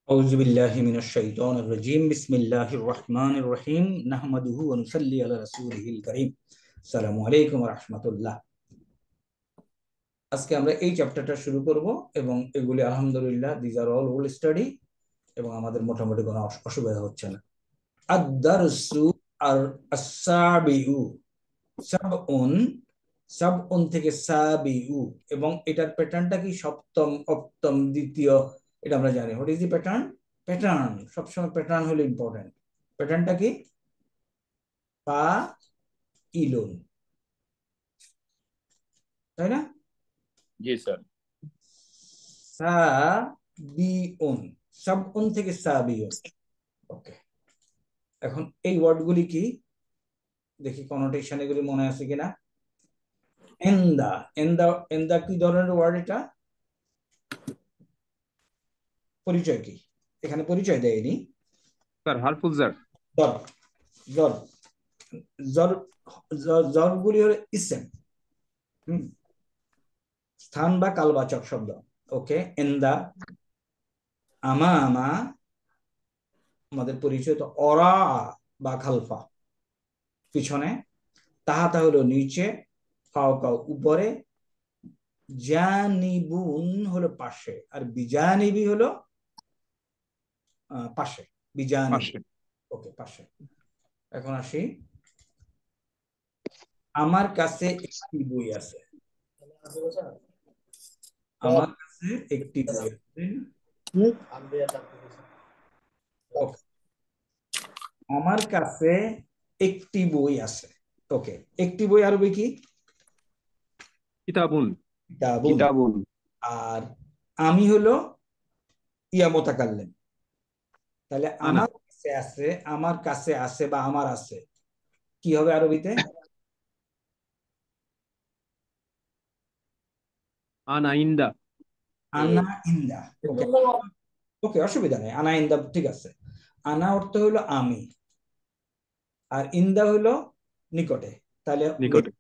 أعوذ بالله من الشيطان الرجيم بسم الله الرحمن الرحيم نحمده ونصلي على رسوله الكريم السلام عليكم ورحمة الله। আজকে আমরা এই চ্যাপ্টারটা শুরু করব এবং এগুলি আলহামদুলিল্লাহ দিস আর অল ওল স্টাডি এবং আমাদের মোটামুটি কোনো অসুবিধা হচ্ছে না। আদ-দারসু আর আস-সাবিউ সাবউন সাবউন থেকে সাবিউ এবং এটার প্যাটার্নটা কি সপ্তম অষ্টম দ্বিতীয় এটা আমরা জানি। What is the pattern? Pattern সবসময় প্যাটার্ন হলো ইম্পর্টেন্ট। প্যাটার্নটা কি? পা ইলুন, তাই না? জি স্যার। সাবিউন সাবউন থেকে সাবিউন। ওকে, এখন এই ওয়ার্ডগুলি কি দেখি কনোটেশন এগুলি মনে আছে কিনা। এন্দা এন্দা এন্দা কি ধরনের ওয়ার্ড? এটা পরিচয় কি? এখানে পরিচয় দেয়নি স্যার হারফুল জার। জর জর জর জরগুলি হলো ইসেম, স্থান বা কালবাচক শব্দ। ওকে, এন্দা আমা আমা আমাদের পরিচয় তো অরা বা খালফা পিছনে, তাহাতা হলো নিচে, ফাওকা উপরে, জানিবুন হলো পাশে, আর বিজানিবি হলো পাশে, বিজানিবি। পাশে। ওকে, পাশে। এখন আসি, আমার কাছে একটি বই আছে। আমার কাছে একটি বই আছে। ওকে, আমার কাছে একটি বই আছে। ওকে, একটি বই আরবি কি? কিতাবুন। কিতাবুন। কিতাবুন। আর আমি হলো ইয়া মোতাকাল্লিম। তাহলে আনা। আমার কাছে আছে, আমার কাছে আছে বা আমার আছে কি হবে আরবিতে? আনা ইন্দা। আনা ইন্দা। ওকে ওকে, অসুবিধা নেই, আনা ইন্দা ঠিক আছে। আনা অর্থ হলো আমি, আর ইন্দা হলো নিকটে। তাহলে নিকটে।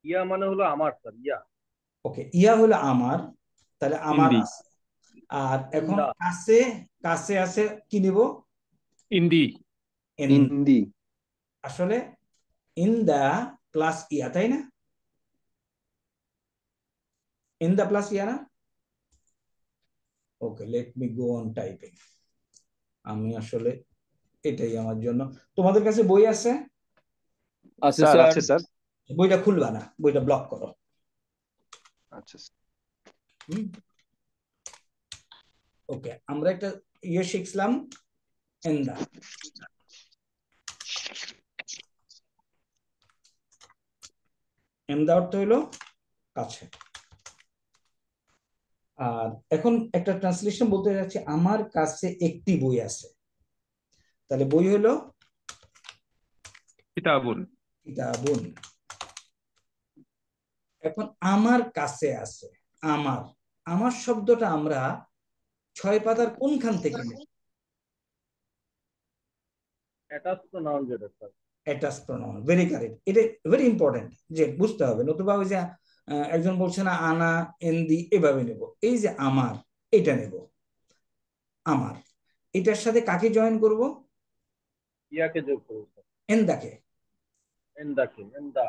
ইয়া মানে হলো আমার, স্যার ইয়া। ওকে, ইয়া হলো আমার, তাহলে আমার ইন্দি। আছে। আর এখন ইন্দা। কাছে, কাছে আছে কি নিব? ইন্দি। ইন্দি। আসলে ইন্দা প্লাস ইয়া, তাই না? ইন্দা প্লাস ইয়া না? Okay, let me go on typing. আমি আসলে এটাই আমার জন্য। তোমাদের কাছে বই আছে? আছে স্যার স্যার। আছে স্যার। বইটা খুলবা না, বইটা ব্লক করো। আচ্ছা। ওকে, আমরা একটা ইয়ে শিখলাম, এন্দা। এন্দা অর্থ হলো কাছে। আর এখন একটা ট্রান্সলেশন বলতে যাচ্ছি, আমার কাছে একটি বই আছে। তাহলে বই হলো কিতাবুন। কিতাবুন। এখন আমার কাছে আছে, আমার আমার শব্দটা আমরা 6 পাতার কোনখান থেকে নেব? অ্যাটাচ তো নাউন যেটা sir. Attach pronoun, very correct. এটা ভেরি ইম্পর্টেন্ট যে বুঝতে হবে, নতুবা ওই যে একজন বলছে না আনা এন্দি এভাবে নেব। এই যে আমার, এটা নেব আমার, এটার সাথে কাকে জয়েন করব? ইয়াকে যোগ করুন স্যার। এন্দাকে। এন্দাকে, এন্দা।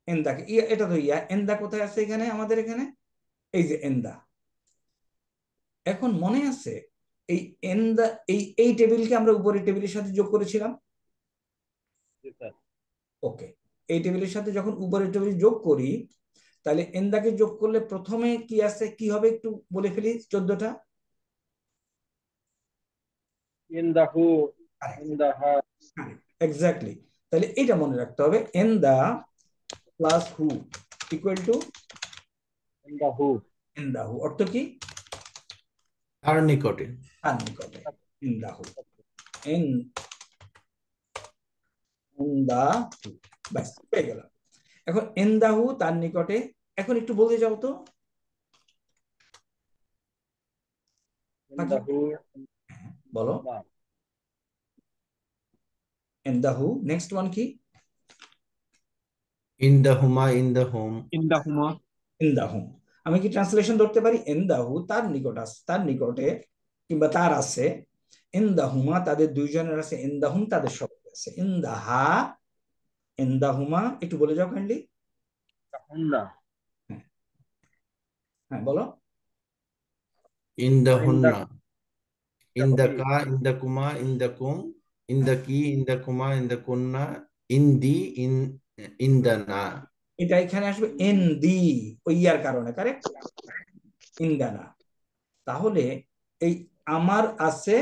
এন্দাকে ইয়া, এটা তো ইয়া। এন্দা কোথায় আছে এখানে? আমাদের এখানে এই যে এন্দা। এখন মনে আছে এই এন্দা, এই টেবিলকে আমরা উপরের টেবিলের সাথে যোগ করেছিলাম। জি স্যার। ওকে, এই টেবিলের সাথে যখন উপরের টেবিল যোগ করি, তাহলে এন্দাকে যোগ করলে প্রথমে কি আছে, কি হবে একটু বলে ফেলি 14টা। ইন্দাহু, ইন্দাহা। এক্স্যাক্টলি। তাহলে এটা মনে রাখতে হবে, এন্দা প্লাস হু ইকুয়াল টু ইন্দাহু। এন্দাহু। অর্থ কি? তার নিকটে। তার নিকটে। এন্দাহু, এন্দাহু, ব্যাস পেয়ে গেলাম। এখন এন্দাহু তার নিকটে। এখন একটু বলতে যাও তো। ইন্দাহু। বলো। এন্দাহু নেক্সট ওয়ান কি? ইন দ্য হুমা, ইন দ্য হোম। ইন্দাহুমা। ইন্দাহু। আমি কি ট্রান্সলেশন ধরতে পারি? ইনদাহু তার নিকট আছে, তার নিকটে কিংবা তার আছে, ইনদাহুমা তাদের দুইজনের আছে, ইনদাহুম তাদের সকলের আছে, ইনদাহা ইনদাহুমা। একটু বলে যাও কাইন্ডলি। হুন্না, হ্যাঁ, হ্যাঁ বলো। ইন্দহুন্না, ইন্দাকি, ইন্দাকা, ইন্দাকুমা, ইন্দাকুম, ইন্দাকি, ইন্দাকুমা, ইন্দাকুন্না, ইন্দি, ইন্দানা। এটা এখানে আসবে এন দি, ওই ইয়ার কারণে, কারেক্ট, ইন্দানা। তাহলে এই আমার আছে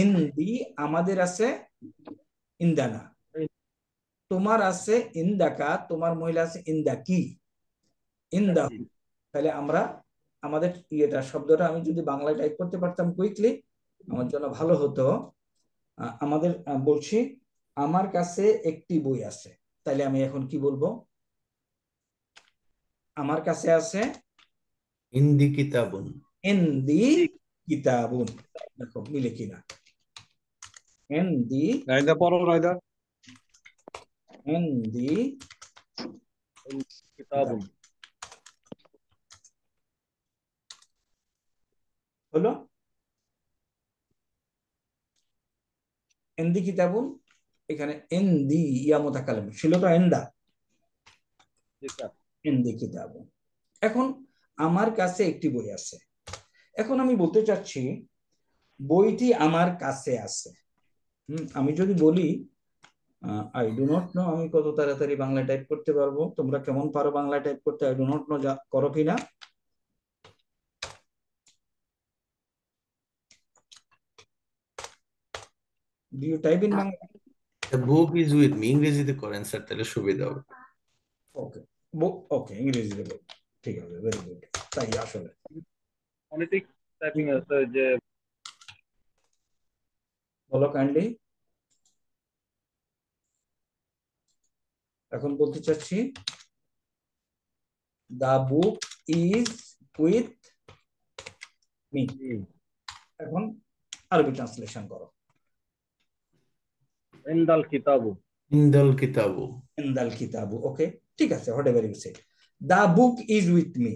ইন্দি, আমাদের আছে ইন্দানা, তোমার আছে ইন্দাকা, তোমার মহিলা আছে ইন্দাকি, ইন্দাকি। ইন্দাহু। তাহলে আমরা আমাদের ইয়েটা শব্দটা আমি যদি বাংলায় টাইপ করতে পারতাম কুইকলি আমার জন্য ভালো হতো। আমাদের বলছি আমার কাছে একটি বই আছে, তাহলে আমি এখন কি বলবো? আমার কাছে আছে ইন্দি কিতাবুন। ইনদি কিতাবুন। দেখো মিলে কিনা, ইনদি রায়দা পড়ো রায়দা। ইনদি কিতাব। কিতাবুন। হলো ইনদি কিতাবুন। এখানে ইনদি ইয়া মুতাকাল্লিম ছিল তো ইনদা, জি স্যার। ইনদি কিতাবুন। এখন আমার কাছে একটি বই আছে, এখন আমি বলতে চাচ্ছি বইটি আমার কাছে আছে। আমি যদি বলি আই ডু নট নো, আমি কত তাড়াতাড়ি বাংলা টাইপ করতে পারবো? তোমরা কেমন পারো বাংলা টাইপ করতে? আই ডু নট নো করো কিনা? Do you type in Bangla? The book is with me, ইংরেজিতে করেন স্যার, তাহলে সুবিধা হবে। ওকে, ওকে, ইংরেজিতে বল, ঠিক আছে, ভেরি গুড। তাই আসলে ফনেটিক টাইপিং আছে যে বলো কাইন্ডলি। এখন বলতে চাচ্ছি দা বুক ইজ উইথ মি। এখন আরবি ট্রান্সলেশন করো। ইন্দাল কিতাবু। ইন্দাল কিতাবু। ইনদাল কিতাবু, ওকে, ঠিক আছে, whatever you say. The book is with me,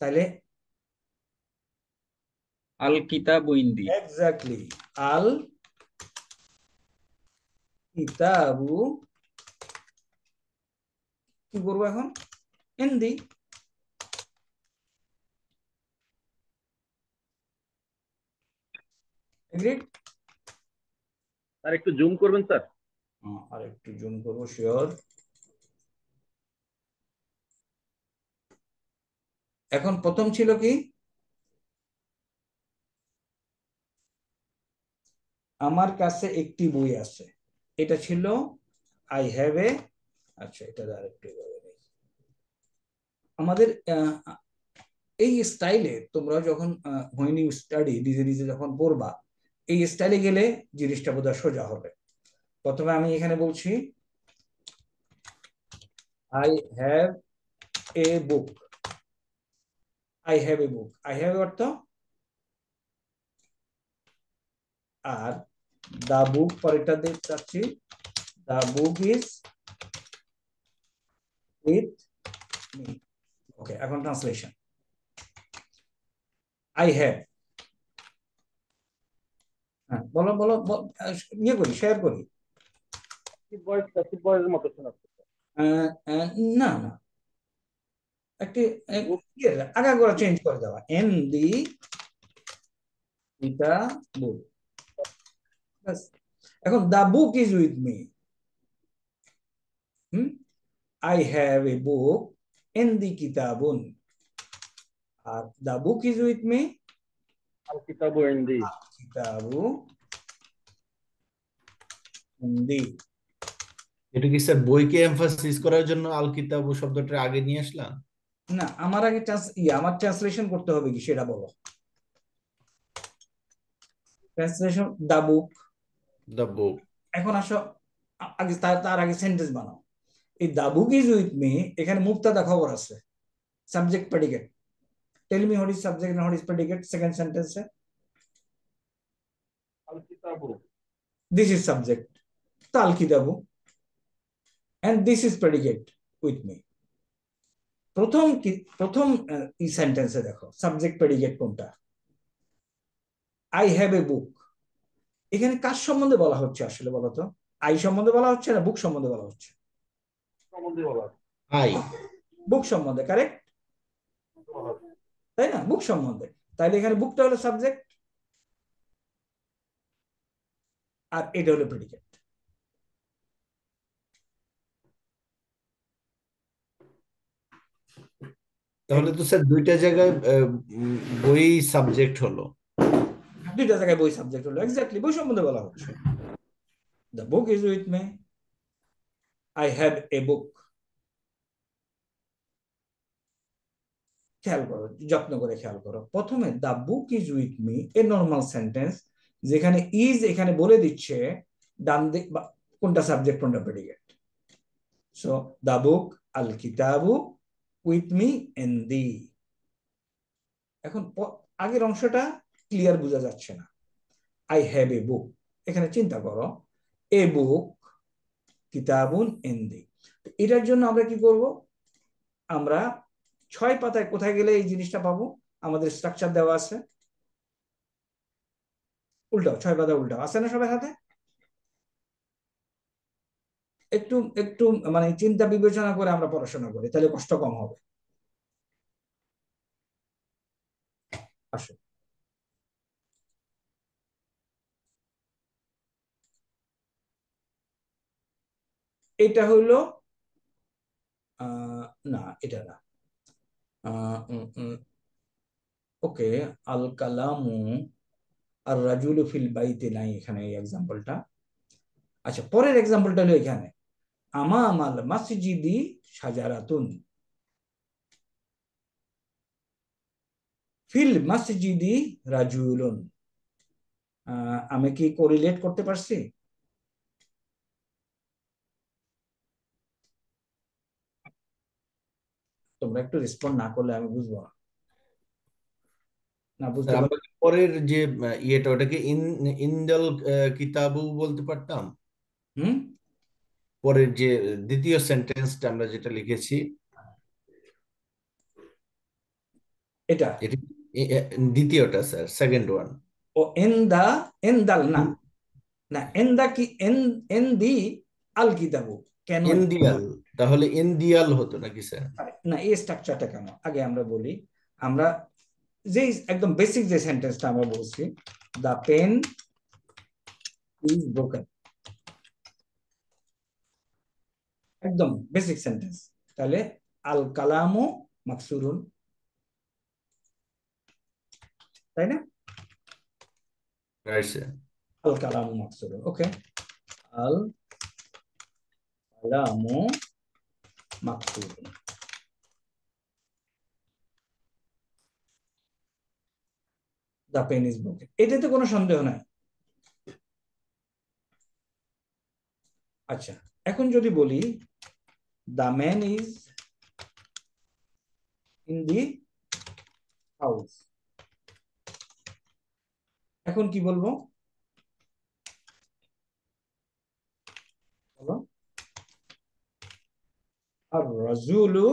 তাহলে আল কিতাবু ইন্দি। এক্স্যাক্টলি, আল কিতাবু কি করবো এখন? ইনদি। এগ্রিড? স্যার একটু জুম করবেন স্যার। আর একটু জুম করবো, শিওর। এখন প্রথম ছিল কি? আমার কাছে একটি বই আছে, এটা ছিল আই হ্যাভ এ। আচ্ছা, এটা আরেকটু আমাদের এই স্টাইলে তোমরা যখন হোয়েন ইউ স্টাডি নিজে নিজে যখন পড়বা, এই স্টাইলে গেলে জিনিসটা বোধহয় সোজা হবে। প্রথমে আমি এখানে বলছি I have a book. I have a book, I have অর্থ আর দা বুক পরেরটা দেখতে চাচ্ছি, দা বুক ইজ উইথ মি। ওকে, এখন ট্রান্সলেশন। আই হ্যাভ, হ্যাঁ বলো বলো ইয়ে করি, শেয়ার করি। প্যাসিভ ভয়েসের মতো শোনাচ্ছে। না না, একটি আগাগোড়া চেঞ্জ করে দেওয়া, এন দি এটা বুক। এখন the book is with me, I have a book, এন দি কিতাবুন। আর the book is with me, আল কিতাবু ইন্দি। কিতাবু ইনদি। এটা কি স্যার বইকে এমফাসিস করার জন্য আল কিতাবু শব্দটা আগে নিয়ে আসলাম? না, আমার আগে আমার ট্রান্সলেশন করতে হবে কি সেটা বলো। Translation the book. The book. এখন আসো, আগে তার আগে সেন্টেন্স বানাও। এই the book is with me, এখানে মুক্তাদা খবর আছে, subject predicate. Tell me what is subject and what is predicate second সেন্টেন্সে। আল কিতাবু। দিস ইজ সাবজেক্ট, তাল কিতাবু, and this is predicate with me. প্রথম ই সেন্টেন্সে দেখো সাবজেক্ট প্রেডিকেট কোনটা, আই হ্যাভ এ বুক। এখানে কার সম্বন্ধে বলা হচ্ছে আসলে বলো তো? আই সম্বন্ধে বলা হচ্ছে না বুক সম্বন্ধে বলা হচ্ছে? সম্বন্ধে বলা আছে, আই। বুক সম্বন্ধে, কারেক্ট, বলা আছে। তাই না? বুক সম্বন্ধে। তাহলে এখানে বুকটা হলো সাবজেক্ট আর এটা হলো প্রেডিকেট। তাহলে তো স্যার দুইটা জায়গায় বই সাবজেক্ট হলো। দুইটা জায়গায় বই সাবজেক্ট হলো, এক্স্যাক্টলি বই সম্বন্ধে বলা হচ্ছে। The book is with me, I have a book. খেয়াল করো, যত্ন করে খেয়াল করো, প্রথমে the book is with me a normal sentence, যেখানে ইজ এখানে বলে দিচ্ছে ডান দিক কোনটা সাবজেক্ট কোনটা প্রেডিকেট। সো দ্য বুক আল কিতাবু উইথ মি এন দি। এখন আগের অংশটা ক্লিয়ার বোঝা যাচ্ছে না, আই হ্যাভ এ বুক। এখানে চিন্তা করো, এ বুক কিতাবুন এন দি। এটার জন্য আমরা কি করব? আমরা 6 পাতায় কোথায় গেলে এই জিনিসটা পাবো? আমাদের স্ট্রাকচার দেওয়া আছে, উল্টাও 6 পাতা উল্টাও, আছে না সবার হাতে? একটু একটু মানে চিন্তা বিবেচনা করে আমরা পড়াশোনা করি, তাহলে কষ্ট কম হবে। আসো, এটা হইলো না এটা না, ওকে, আল কালামু আর রাজুলু ফিল বাইতে নাই এখানে এই এক্সাম্পলটা। আচ্ছা, পরের এক্সাম্পলটা হলো এখানে, আমামাল মসজিদি শাজারাতুন, ফিল মসজিদি রাজুলুন। আমি কি কোরিলেট করতে পারছি? তোমরা একটু রেসপন্ড না করলে আমি বুঝবো না। না বুঝতে স্যার পার? আমরা কি পরের যে ইয়েটা ওটাকে ইনদাল কিতাবু বলতে পারতাম? হুম, পরের যে দ্বিতীয় সেন্টেন্সটা আমরা যেটা লিখেছি, এটা এটি দ্বিতীয়টা স্যার, সেকেন্ড ওয়ান। ও এন্দাল না, না এন্দা কি এন দি আল কিতাবু, কেন? এনদিয়াল, তাহলে এনদিয়াল হতো নাকি স্যার? না, এই স্ট্রাকচারটা কেন আগে আমরা বলি। আমরা যে একদম বেসিক যে সেন্টেন্সটা আমরা বলছি, দ্য পেন ইজ ব্রোকেন, একদম বেসিক সেন্টেন্স। তাহলে আল কালামু মাকসুরুন, তাই না? Right sir. আল কালামু মাকসুরুন, ওকে, আল কালামু মাকসুরুন। দ্য পেন ইজ ব্রোকেন, এটাতে কোনো সন্দেহ নাই। আচ্ছা, এখন যদি বলি the man is in the house, এখন কি বলবো বলো? আর রাজুলু,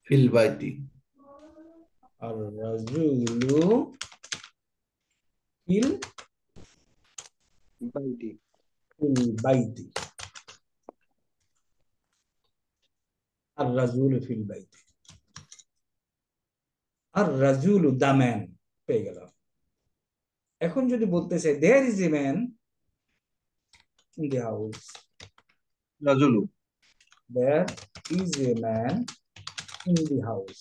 ফিল বাইতি। আর রাজুলু ফিল বাইটি। ফিল বাইতি, আর রাজুলু ফিল বাইতি। আর রাজুলু দা ম্যান পেয়ে গেল। এখন যদি বলতে চাই there is a man in the house, রাজুলু। There is a man in the house,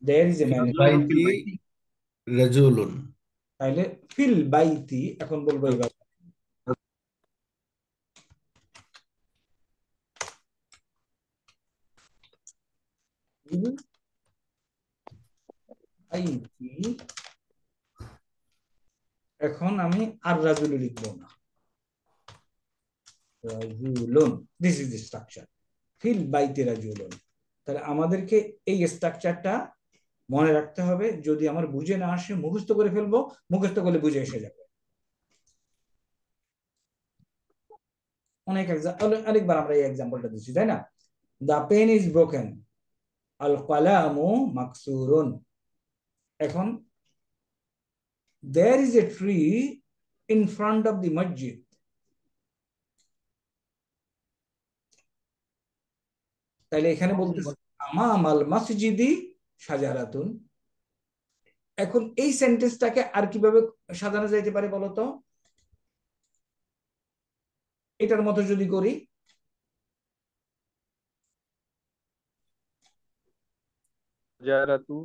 there is a man, রাজুলু ফিল বাইতি বাইটি। রাজুলুন। তাহলে ফিল বাইতি এখন বলবো এইবার ফিল বাইতি। এখন আমি আর রাজুলু লিখবো না, রাজুলুন, দিস ইজ দি স্ট্রাকচার, ফিল বাইতি রাজুলুন। তাহলে আমাদেরকে এই স্ট্রাকচারটা মনে রাখতে হবে, যদি আমার বুঝে না আসে মুখস্থ করে ফেলবো, মুখস্থ করলে বুঝে এসে যাবে। অনেকবার আমরা এই এক্সাম্পলটা দিচ্ছি, তাই না? দ্য পেন ইজ ব্রোকেন, আল কালামু মাকসুরুন। এখন there is a tree in front of the masjid, তাহলে এখানে বলতেছে আমামাল মসজিদি শাজারাতুন। এখন এই সেন্টেন্সটাকে আর কিভাবে সাজানো যাইতে পারে বলতো? এটার মতো যদি করি, জারাতু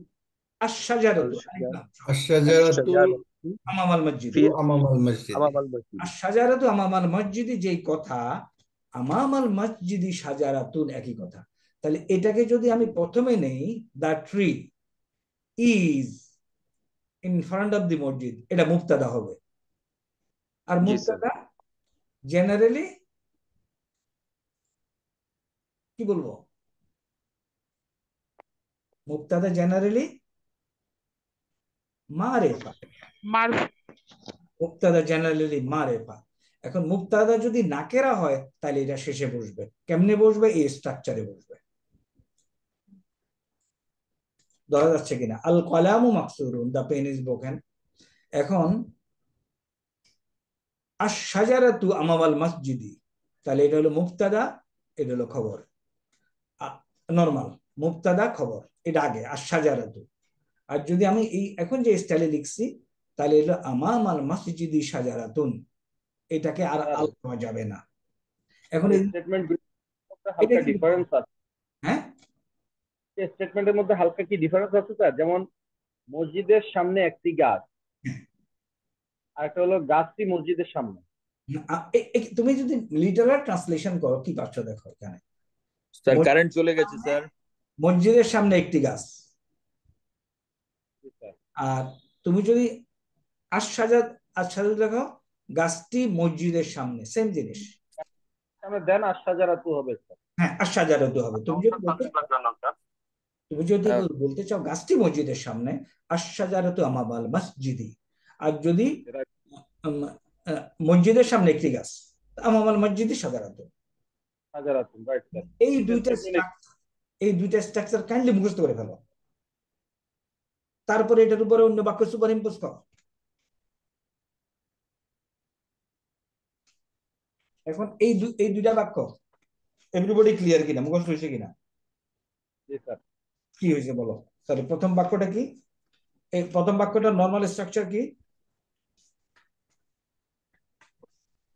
আশ-শাজারাতু, আল-শাজার আশ-শাজারাতু আশ-শাজারাতু আমামাল মসজিদ, ফি আমামাল মসজিদ। আমামাল মসজিদ। আশ-শাজারাতু আমামাল মসজিদি যেই কথা, আমামাল মসজিদি শাজারাতুন একই কথা। তাহলে এটাকে যদি আমি প্রথমে নেই, the tree is in front of the মসজিদ, এটা মুবতাদা হবে। আর জি স্যার। মুবতাদা জেনারেলি কি বলবো? মুবতাদা জেনারেলি মারেফা, মারফু। মুবতাদা জেনারেলি মারেফা। এখন মুবতাদা যদি নাকেরা হয় তাহলে এটা শেষে বসবে। কেমনে বসবে? এই স্ট্রাকচারে বসবে। ধরা যাচ্ছে কিনা? আল কলামু মাকসুরুন, দ্য পেন ইজ ব্রোকেন। এখন আশ-শাজারাতু আমামাল মসজিদি, তাহলে এটা হলো মুবতাদা, এটা হলো খবর। নরমাল মুবতাদা খবর, এটা আগে আশ-শাজারাতু। আর যদি আমি এই এখন যে স্টাইলে লিখছি, তাহলে এটা আমামাল মসজিদি শাজারাতুন, এটাকে আর আল করা যাবে না। এখন স্টেটমেন্ট এটা হালকা কি? ডিফারেন্স আছে, হ্যাঁ, স্টেটমেন্টের মধ্যে হালকা কি ডিফারেন্স আছে স্যার? যেমন মসজিদের সামনে একটি গাছ, আর একটা হলো গাছটি মসজিদের সামনে। তুমি যদি লিটারাল ট্রান্সলেশন করো কি পাচ্ছ দেখো এখানে, স্যার কারেন্ট চলে গেছে স্যার। মসজিদের সামনে একটি গাছ। আর তুমি যদি আশ-শাজার দেখো, গাছটি মসজিদের সামনে, সেম জিনিস। সামনে দেন আশ-শাজারাতু হবে স্যার। হ্যাঁ, আশ-শাজারাতু হবে। তুমি যদি বলতে চাও গাছটি মসজিদের সামনে, আশ-শাজারাতু আমামাল মসজিদি। আর যদি উম, মসজিদের সামনে একটি গাছ, আমামাল মসজিদি শাজারাতু। শাজারাতু, রাইট স্যার। এই দুইটা স্ট্রাকচার কাইন্ডলি মুখস্থ করে ফেলো, তারপরে এটার উপরে অন্য বাক্য সুপার ইম্পোজ করো। এখন এই দুইটা বাক্য এভরিবডি ক্লিয়ার কিনা, মুখস্থ হয়েছে কিনা? জি স্যার। কি হয়েছে বলো? সরি, প্রথম বাক্যটা কি? এই প্রথম বাক্যটা নরমাল স্ট্রাকচার কি?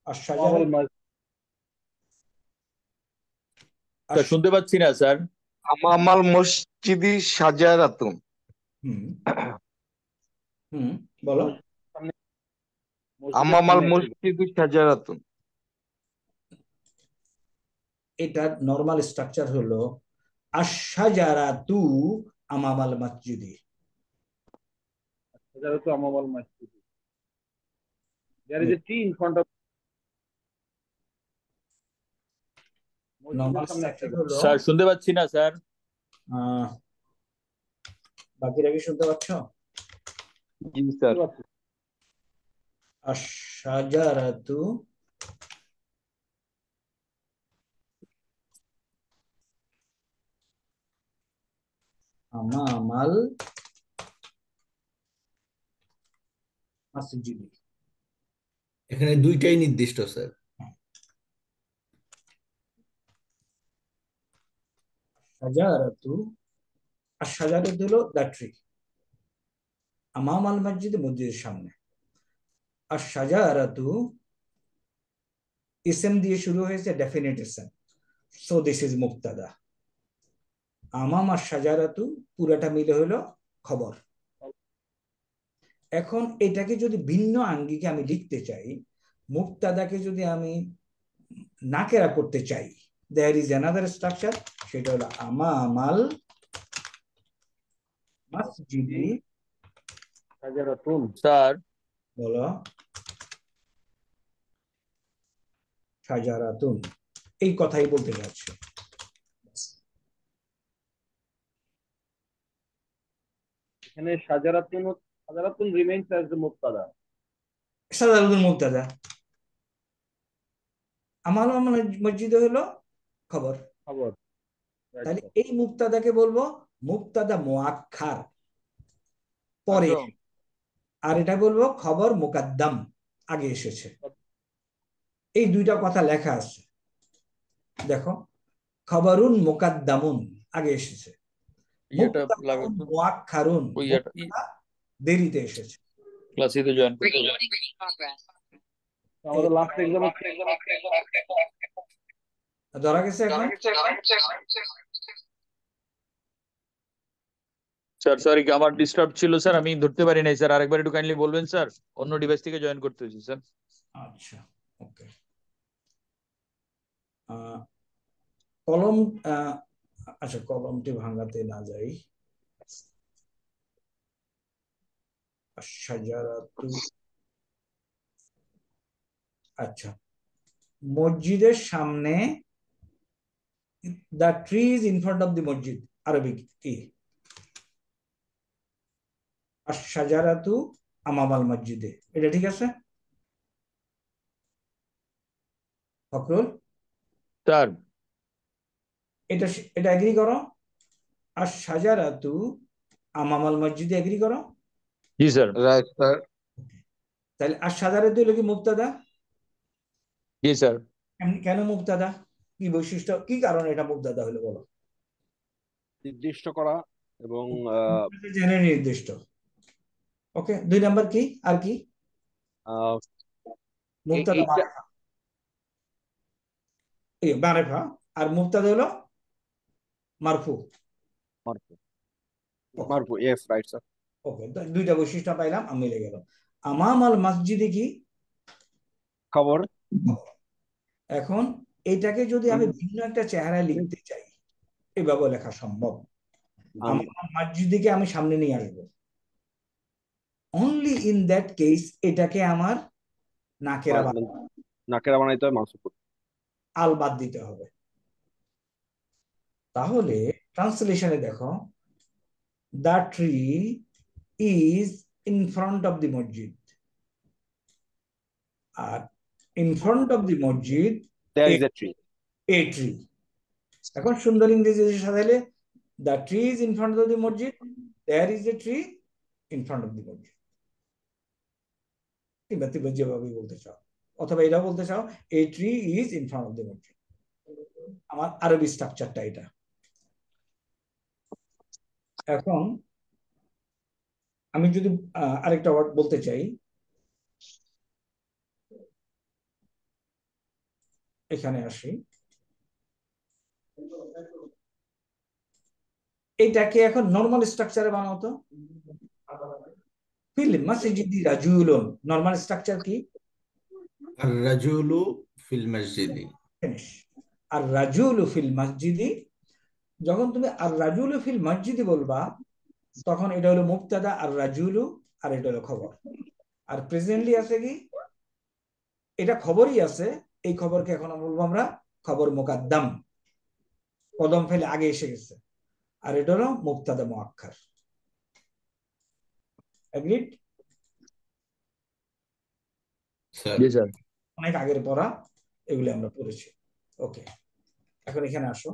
আমামাল স্যার শুনতে পাচ্ছি না স্যার। আমামাল মসজিদি শাজারাতুন। হুম হুম বলো। সামনে আমামাল মসজিদি শাজারাতুন। এটার নরমাল স্ট্রাকচার হলো আশ-শাজারাতু আমামাল মসজিদি। শাজারাতু আমামাল মসজিদ। There is a tree in front of normal মসজিদের সামনে একটা স্ট্রাকচার গাছ। হলো, স্যার শুনতে পাচ্ছি না স্যার। বাকিরা কি শুনতে পাচ্ছ? জি স্যার। আশ-শাজারাতু আমামাল মসজিদি। এখানে দুইটাই নির্দিষ্ট স্যার। শাজারাতু, আশ-শাজারাতু হলো দ্য ট্রি, আমামাল মসজিদ মসজিদের সামনে। আশ-শাজারাতু ইসম দিয়ে শুরু হয়েছে, ডেফিনিট ইসম, সো দিস ইজ মুবতাদা। আমাম আশ-শাজারাতু পুরাটা মিলে হলো খবর। এখন এটাকে যদি ভিন্ন আঙ্গিকে আমি লিখতে চাই, মুবতাদাকে যদি আমি নাকেরা করতে চাই, দেয়ার ইজ অ্যানাদার স্ট্রাকচার, সেটা হলো আমামাল মসজিদি শাজারাতুন। স্যার বলো শাজারাতুন, এই কথাই বলতে যাচ্ছে। এখানে শাজারাতুন রিমেইনস অ্যাজ দ্য মুবতাদা। শাজারাতুন মুবতাদা, আমাল মসজিদে হলো খবর। খবর। রাইট তাহলে স্যার। এই মুক্তাদাকে বলবো মুক্তাদা মুআক্খার, পরে, একদম। আর এটা বলবো খবর মুকাদ্দাম, আগে এসেছে। এই দুইটা কথা লেখা আছে, দেখো, খবরুন মুকাদ্দামুন আগে এসেছে, ইয়েটা মুক্তাদাউন লাগাতো মুআক্খারুন ওই ইয়েটা দেরিতে এসেছে। ক্লাসিতে জয়েন করতে হবে। আমাদের লাস্ট এক্সামে ধরা গেছে এখন? স্যার সরি আমার ডিস্টার্ব ছিল স্যার, আমি ধরতে পারি নাই স্যার, আরেকবার একটু কাইন্ডলি বলবেন স্যার, অন্য ডিভাইস থেকে জয়েন করতে হয়েছে স্যার। আচ্ছা, ওকে। কলম, আচ্ছা কলমটি ভাঙাতে না যাই। শাজারাতু, আচ্ছা, মসজিদের সামনে, the trees in front of the মসজিদ, আরবিক কি? শাজারাতু আমামাল মসজিদে, এটা ঠিক আছে ফখরুল? স্যার এটা এটা এগ্রি করো? আর শাজারাতু আমামাল মসজিদে এগ্রি করো? জি স্যার। Right sir. তাহলে আর শাজারাতু হলো কি মুবতাদা? জি স্যার। কেন মুবতাদা? কি বৈশিষ্ট্য, কি কারণে এটা মুবতাদা হলো বলো? নির্দিষ্ট করা এবং জেনে নির্দিষ্ট। ওকে, 2 নাম্বার কি, আর কি? মুবতাদা এইটা মারিফা, এই মারিফা, আর মুবতাদা হলো মারফু। মারফু। ওকে, মারফু, ইয়েস রাইট স্যার। ওকে, দুইটা বৈশিষ্ট্য পাইলাম, আমি মিলে গেল। আমামাল মসজিদে কি? খবর। এখন এটাকে যদি আমি ভিন্ন একটা চেহারায় লিখতে চাই, এভাবে লেখা সম্ভব। আমামাল মসজিদকে আমি সামনে নিয়ে আসবো, অনলি ইন দ্যাট কেস এটাকে আমার নাকেরা নাকেরা বানাইতে হয়, মানসুব করতে আল বাদ দিতে হবে। তাহলে ট্রান্সলেশনে দেখো, the tree is in front of the মসজিদ, আর ইন ফ্রন্ট অফ দি মসজিদ there is a tree. A tree. এখন সুন্দর ইংরেজি সাজাইলে, the tree is in front of the মসজিদ, there is a tree in front of the মসজিদ, কিংবা তুমি যেভাবে বলতে চাও, অথবা এটাও বলতে চাও, a tree is in front of the মসজিদ। আমার আরবি স্ট্রাকচারটা এটা। এখন আমি যদি আরেকটা ওয়ার্ড বলতে চাই, এখানে আসি, এটাকে এখন নরমাল স্ট্রাকচারে বানাও তো। ফিল মসজিদি রাজুলুন, নরমাল স্ট্রাকচার কি? আর রাজুলু ফিল মসজিদি। ফিনিশ। আর রাজুলু ফিল মসজিদি, যখন তুমি আর রাজুলু ফিল মসজিদি বলবা, তখন এটা হলো মুবতাদা আর রাজুলু, আর এটা হলো খবর। আর প্রেজেন্টলি আছে কি? এটা খবরই আছে, এই খবরকে এখন বলবো আমরা খবর মুকাদ্দাম, কদম ফেলে আগে এসে গেছে, আর এটা হলো মুবতাদা মুআক্খার। এগ্রিড? স্যার জি স্যার। অনেক আগের পড়া, এগুলি আমরা পড়েছি। ওকে, এখন এখানে আসো।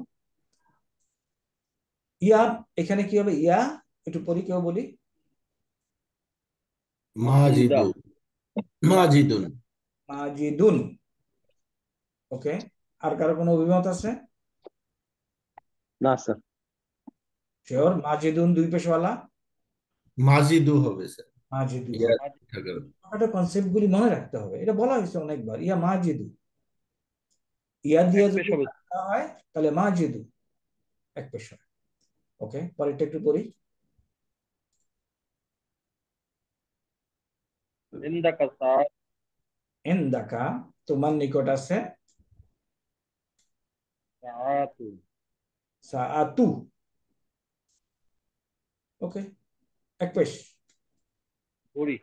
ইয়া, এখানে কি হবে? ইয়া একটু পরি, কেউ বলি। মাজিদু, মাজিদুন। মাজিদুন। ওকে, আর কারো কোনো অভিমত আছে? না স্যার। শিওর মাজিদুন 2 পেশওয়ালা? মাজিদু হবে স্যার। মাজিদু ইয়া হবে। থাকে। একটা কনসেপ্ট গুলি মনে রাখতে হবে, এটা বলা হয়েছে অনেকবার। ইয়া মাজিদু, ইয়া দিয়ে এক যদি পেশ হবে। করা হয় তাহলে মাজিদু এক পেশা। ওকে, পরেরটা একটু পড়ি। ইন্দাকা সাআত। ইনদাকা, তোমার নিকট আছে সাআতু। সাআতু। ওকে, এক পেশ। ঘড়ি।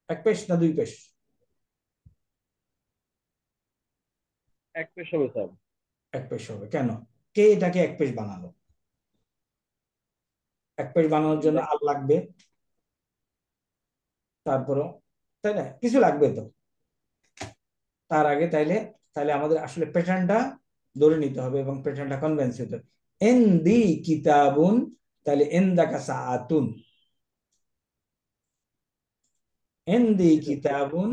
এক পেশ না 2 পেশ? এক পেশ হবে স্যার। এক পেশ হবে। কেন? কে এটাকে এক পেশ বানালো? এক পেশ বানানোর জন্য আল লাগবে, তারপরও, তাই না, কিছু লাগবে তো। তার আগে তাইলে তাইলে আমাদের আসলে প্যাটার্নটা ধরে নিতে হবে এবং প্যাটার্নটা কনভেন্স হতে হবে। ইনদি কিতাবুন, তাহলে ইনদাকা সাআতুন। ইনদি কিতাবুন,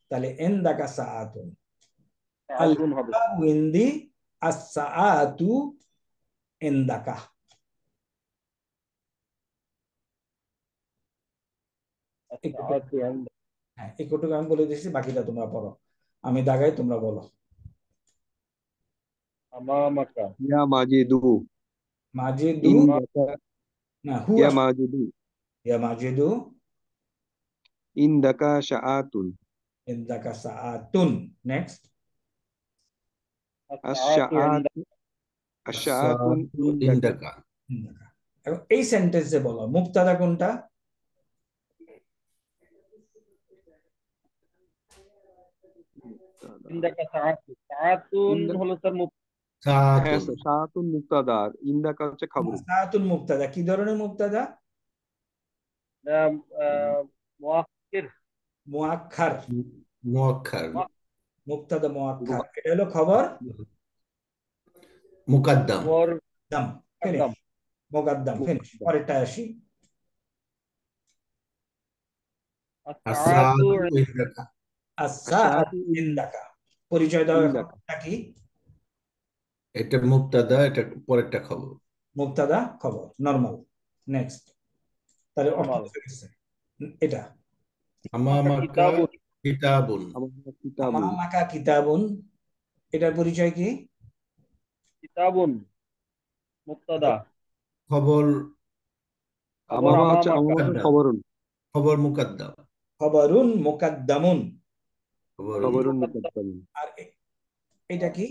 তাহলে ইনদাকা সাআতুন। আল সাআতুন হবে। কিতাবু ইনদি, আস-সাআতু ইনদাকা। الساعات عند হ্যাঁ, একটু আমি বলে দিচ্ছি, বাকিটা তোমরা পড়ো, আমি দাগাই, তোমরা বলো। أمامك يا ماجد মাজিদু, إنك না হু يا আসবে। ماجد ইয়া মাজিদু عندك ساعات ইনদাকা সাআতুন। নেক্সট। الساعات عند الساعات সাআতু عندك ইনদাকা। এখন এই সেন্টেন্সে বলো মুবতাদা কোনটা? عندك ساعات ساعات عندك হলো স্যার হ্যাঁ সাআতুন স্যার সাআতুন মুক্তাদা আর ইন্দাকা হচ্ছে খবর সাআতুন মুবতাদা। কি ধরনের মুবতাদা? مؤخر মুআক্খার। মুআক্খার, মুবতাদা মুআক্খার, এটা হলো খবর মুকাদ্দাম, خبر দাম। ফিনিশ। مقدم মুকাদ্দাম, ফিনিশ। মুকাদ্দাম পরেরটা আসি। الساعات আসসাআতু عند ইনদাকা। আস-সাআতু الساعة ইনদাকা। পরিচয় দাও এখন, عندك এটা কি? এটা মুবতাদা, এটা পরেরটা খবর। মুবতাদা খবর, নরমাল। নেক্সট। তাহলে অর্থ نورمال বুঝে গেছে। এটা আমামাকা كتاب কিতাবুন, আমার কিতাব আমামাকা কিতাবুন, এটার পরিচয় কি? كتاب مبتدا খবর خبر আমার হচ্ছে أمامك আমার মুকাদ্দাম, খবরুন খবর মুকাদ্দাম, খবরুন মুকাদ্দামুন। খবর খবরুন مقدم মুকাদ্দাম আর এটা কি?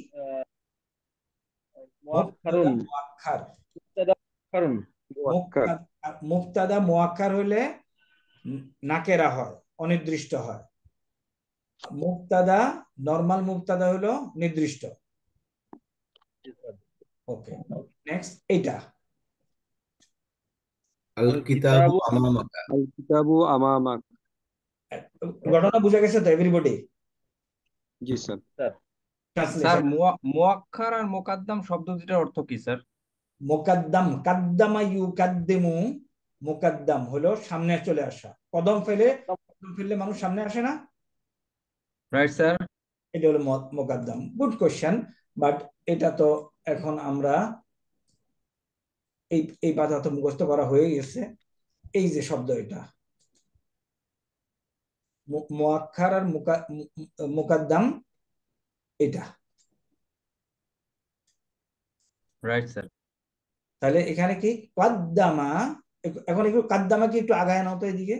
مؤخر মুবতাদা মুআক্খার। مبتدا مؤخر মুআক্কার মুবতাদা মুআক্কার হলে নাকেরা হয়, অনির্দিষ্ট হয়। মুবতাদা, নরমাল মুবতাদা হলো নির্দিষ্ট। ওকে, নেক্সট। এইটা আল কিতাবু الكتاب আমামাকা। আল কিতাবু আমামাক ঘটনা বুঝা গেছে তো এভরিবডি? জি স্যার স্যার স্যার ট্রান্সলেশন। মুআক্খার আর মুকাদ্দাম শব্দ দুটার অর্থ কি স্যার? মুকাদ্দাম, কাদ্দামা ইউকাদ্দিমু। মুকাদ্দাম হলো সামনে চলে আসা, কদম ফেললে মানুষ সামনে আসে না? Right sir. এটা হলো মুকাদ্দাম। গুড কোশ্চেন, বাট এটা তো এখন আমরা এই পাতা তো মুখস্থ করা হয়ে গেছে। এই যে শব্দ, এটা মুআক্খার আর মুকাদ্দাম, এটা। Right sir. তাহলে এখানে কি কাদ্দামা, এখন একটু কাদ্দামা কি একটু আগায় নাও তো এদিকে,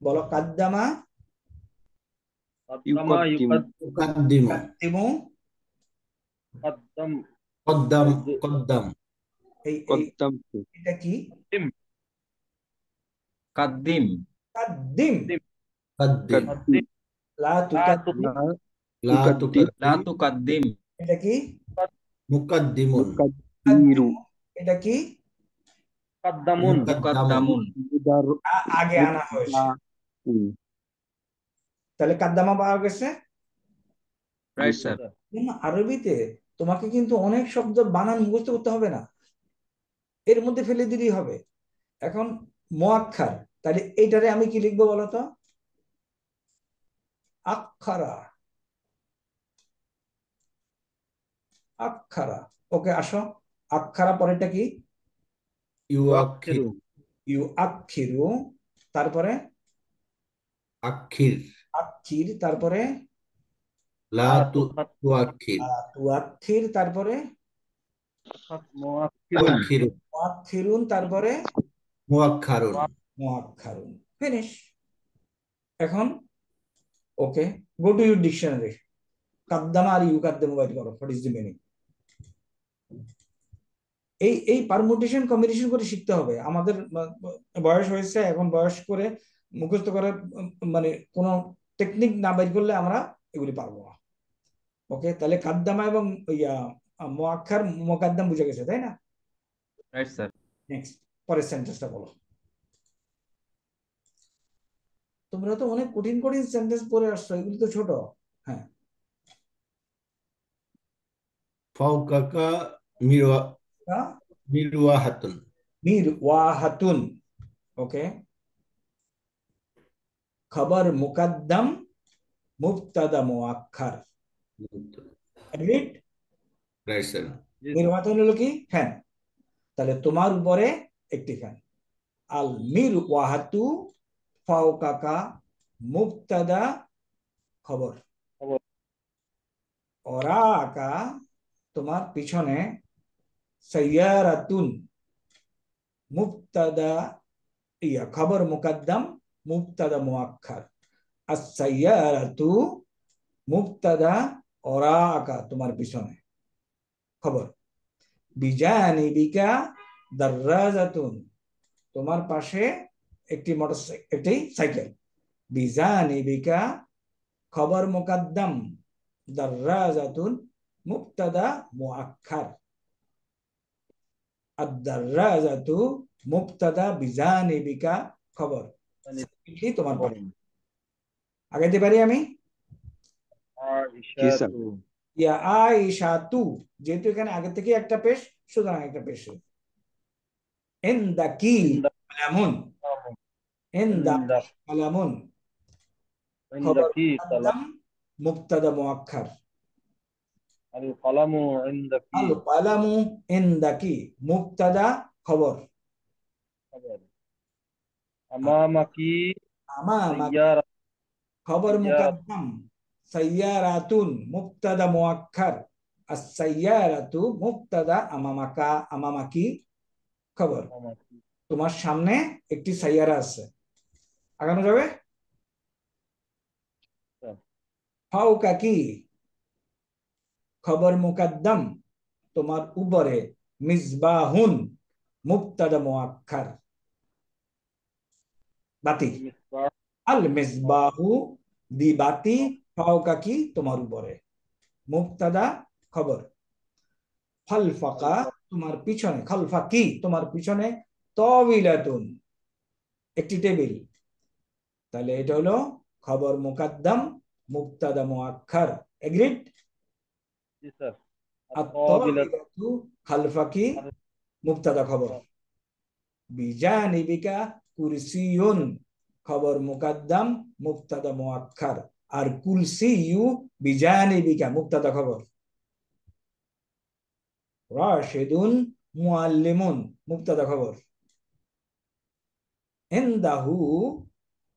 বলো কাদ্দামা قدم মুকাদ্দিমু, কাদ্দিমু। قدم কদ্দাম, কদ্দাম, কদ্দামতু এটা কি? কাদ্দিম। কাদ্দিম। কদ্দিম, কাদ্দিম লা তুকাদ্দিম, লা তুকাদ্দিম লা তুকাদ্দিম, তুকাদ্দিম। এটা কি? মুকাদ্দিমুন, মুকাদ্দিরু এটা কি? قدمون মুকাদ্দামুন। মুদার আগে আনা হয়েছে। মুদাউন তাহলে কাদ্দামা পাওয়া গেছে। Right sir. আরবিতে তোমাকে কিন্তু অনেক শব্দ বানান মুখস্থ করতে হবে না, এর মধ্যে ফেলে দিলেই হবে। এখন মুআক্খার, তাহলে এইটারে আমি কি লিখবো বলো তো? আক্ষারা। আক্ষারা। ওকে, আসো। আক্ষারা পরেরটা কি? ইউআখিরু, ইউ আক্ষিরু, তারপরে আখির, আক্ষির, তারপরে লা তুআখির, তুআক্ষির, তারপরে مؤخر তুআখিরু, মুআক্ষিরুন, তারপরে মুআক্খারুন। মুআক্ষারুন। ফিনিশ। এখন okay, go to your dictionary. কাদ্দামা আর ইউকাদ্দামু বাইট করো, হোয়াট ইজ দ্য মিনিং? এই পারমুটেশন কম্বিনেশন করে শিখতে হবে। আমাদের বয়স হয়েছে, এখন বয়স করে মুখস্থ করে মানে কোনো টেকনিক না বাইর করলে আমরা এগুলি পারবো না। ওকে, তাহলে কাদ্দামা এবং মুআক্খার মুকাদ্দাম বুঝে গেছে, তাই না? Right sir. নেক্সট, পরের সেন্টেন্সটা বলো। তোমরা তো অনেক কঠিন কঠিন সেন্টেন্স পড়ে আসছো, এগুলি তো ছোট। হ্যাঁ, ফাওকাকা মিরওয়াহাতুন। মিরওয়াহাতুন। ওকে, খবর মুকদ্দম মুবতাদা মুআক্খার। এগ্রিড? Right sir. জি স্যার। মিরওয়াহাতুন হলো কি? ফ্যান। তাহলে তোমার উপরে একটি ফ্যান। আল মিরওয়াহাতু ফাওকাকা মুবতাদা খবর। খবর। ওরাকা তোমার পিছনে সাইয়ারাতুন মুবতাদা খবর মুকদ্দম মুবতাদা মুআক্খার। আস-সাইয়ারাতু মুবতাদা, ওরাকা তোমার পিছনে খবর। বিজানিবিকা দাররাজাতুন তোমার পাশে একটি একটি সাইকেল। বিজানিবিকা খবর মুকদ্দম দাররাজাতুন মুবতাদা মুআক্খার। আদ-দাররাজাতু মুবতাদা বিজানিবিকা খবর। সাইকেলটি তোমার খবর। পাশে। আগাইতে পারি আমি? জি স্যার। আইশাতু। ইয়া আয়েশাতু, যেহেতু এখানে আগে থেকে একটা পেশ, সুতরাং একটা পেশ। ইনদাকি ইন্দা কালামুন, ইনদাকি কালামুন খবর ইন্দাকি মুকদ্দম মুবতাদা মুআক্খার। আল কলামু ইন্দাকি আল কালামু ইনদাকি মুবতাদা খবর। খবর। আমামাকি আমামাকি সাইয়ারা খবর মুকদ্দম সাইয়ারাতুন মুবতাদা মুআক্খার। আস-সাইয়ারাতু মুবতাদা আমামাকা আমামাকি খবর। আমামাকি। তোমার সামনে একটি সাইয়ারা আছে। আগানো যাবে? স্যার। ফাওকা কি খবর মুকদ্দম তোমার উপরে, মিসবাহুন মুবতাদা মুআক্খার বাতি। মিসবাহ। আল মিসবাহু দি বাতি ফাওকা কি তোমার উপরে, মুবতাদা খবর। খালফাকা তোমার পিছনে, খালফা কি তোমার পিছনে, তাওয়িলাতুন একটি টেবিল। তাহলে এটা হলো খবর মুকদ্দম মুবতাদা মুআক্খার। এগ্রিড? জি স্যার। আত-তাবিলাতু আত-তাওয়িলাতু খালফাকি মুবতাদা খবর। বিজানিবিকা কুরসিয়ুন খবর মুকদ্দম মুবতাদা মুআক্খার। আর কুরসিয়ু বিজানিবিকা মুবতাদা খবর। রাশিদুন মুআল্লিমুন মুবতাদা খবর। ইনদাহু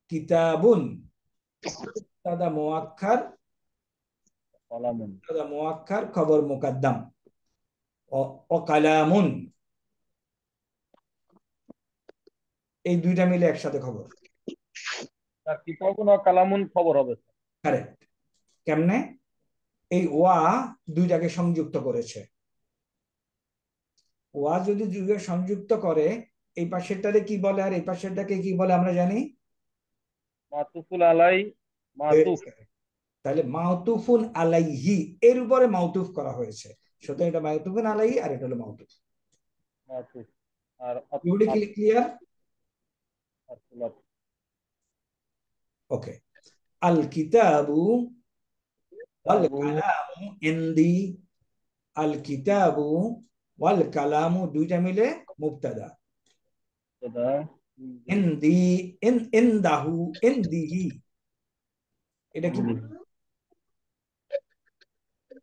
কিতাবুন মুবতাদা মুআক্খার, কলামুন। মুবতাদা মুআক্খার খবর মুকদ্দম। ও কালামুন এই দুইটা মিলে একসাথে খবর। স্যার কিতাবুন ও কালামুন খবর হবে স্যার। কারেক্ট। কেমনে? এই ওয়া দুইটাকে সংযুক্ত করেছে। ওয়া যদি দুইটাকে সংযুক্ত করে, এই পাশেরটারে কি বলে আর এই পাশেরটাকে কি বলে আমরা জানি? মাতুফুল আলাই মাতুফ। তাহলে মাউতুফুন আলাইহি এর উপরে মাউতুফ করা হয়েছে, সুতরাং এটা মাউতুফুন আলাইহি আর এটা হলো মাউতুফ। মাতুফ। আর ইউডি ক্লিয়ার? আত-তুলাত। ওকে। আল কিতাবু ওয়াল কালামু ইনদি। আল কিতাবু ওয়াল কালামু দুইটা মিলে মুবতাদা। দাদা। ইনদি ইনদাহু ইনদিহি এটা কি?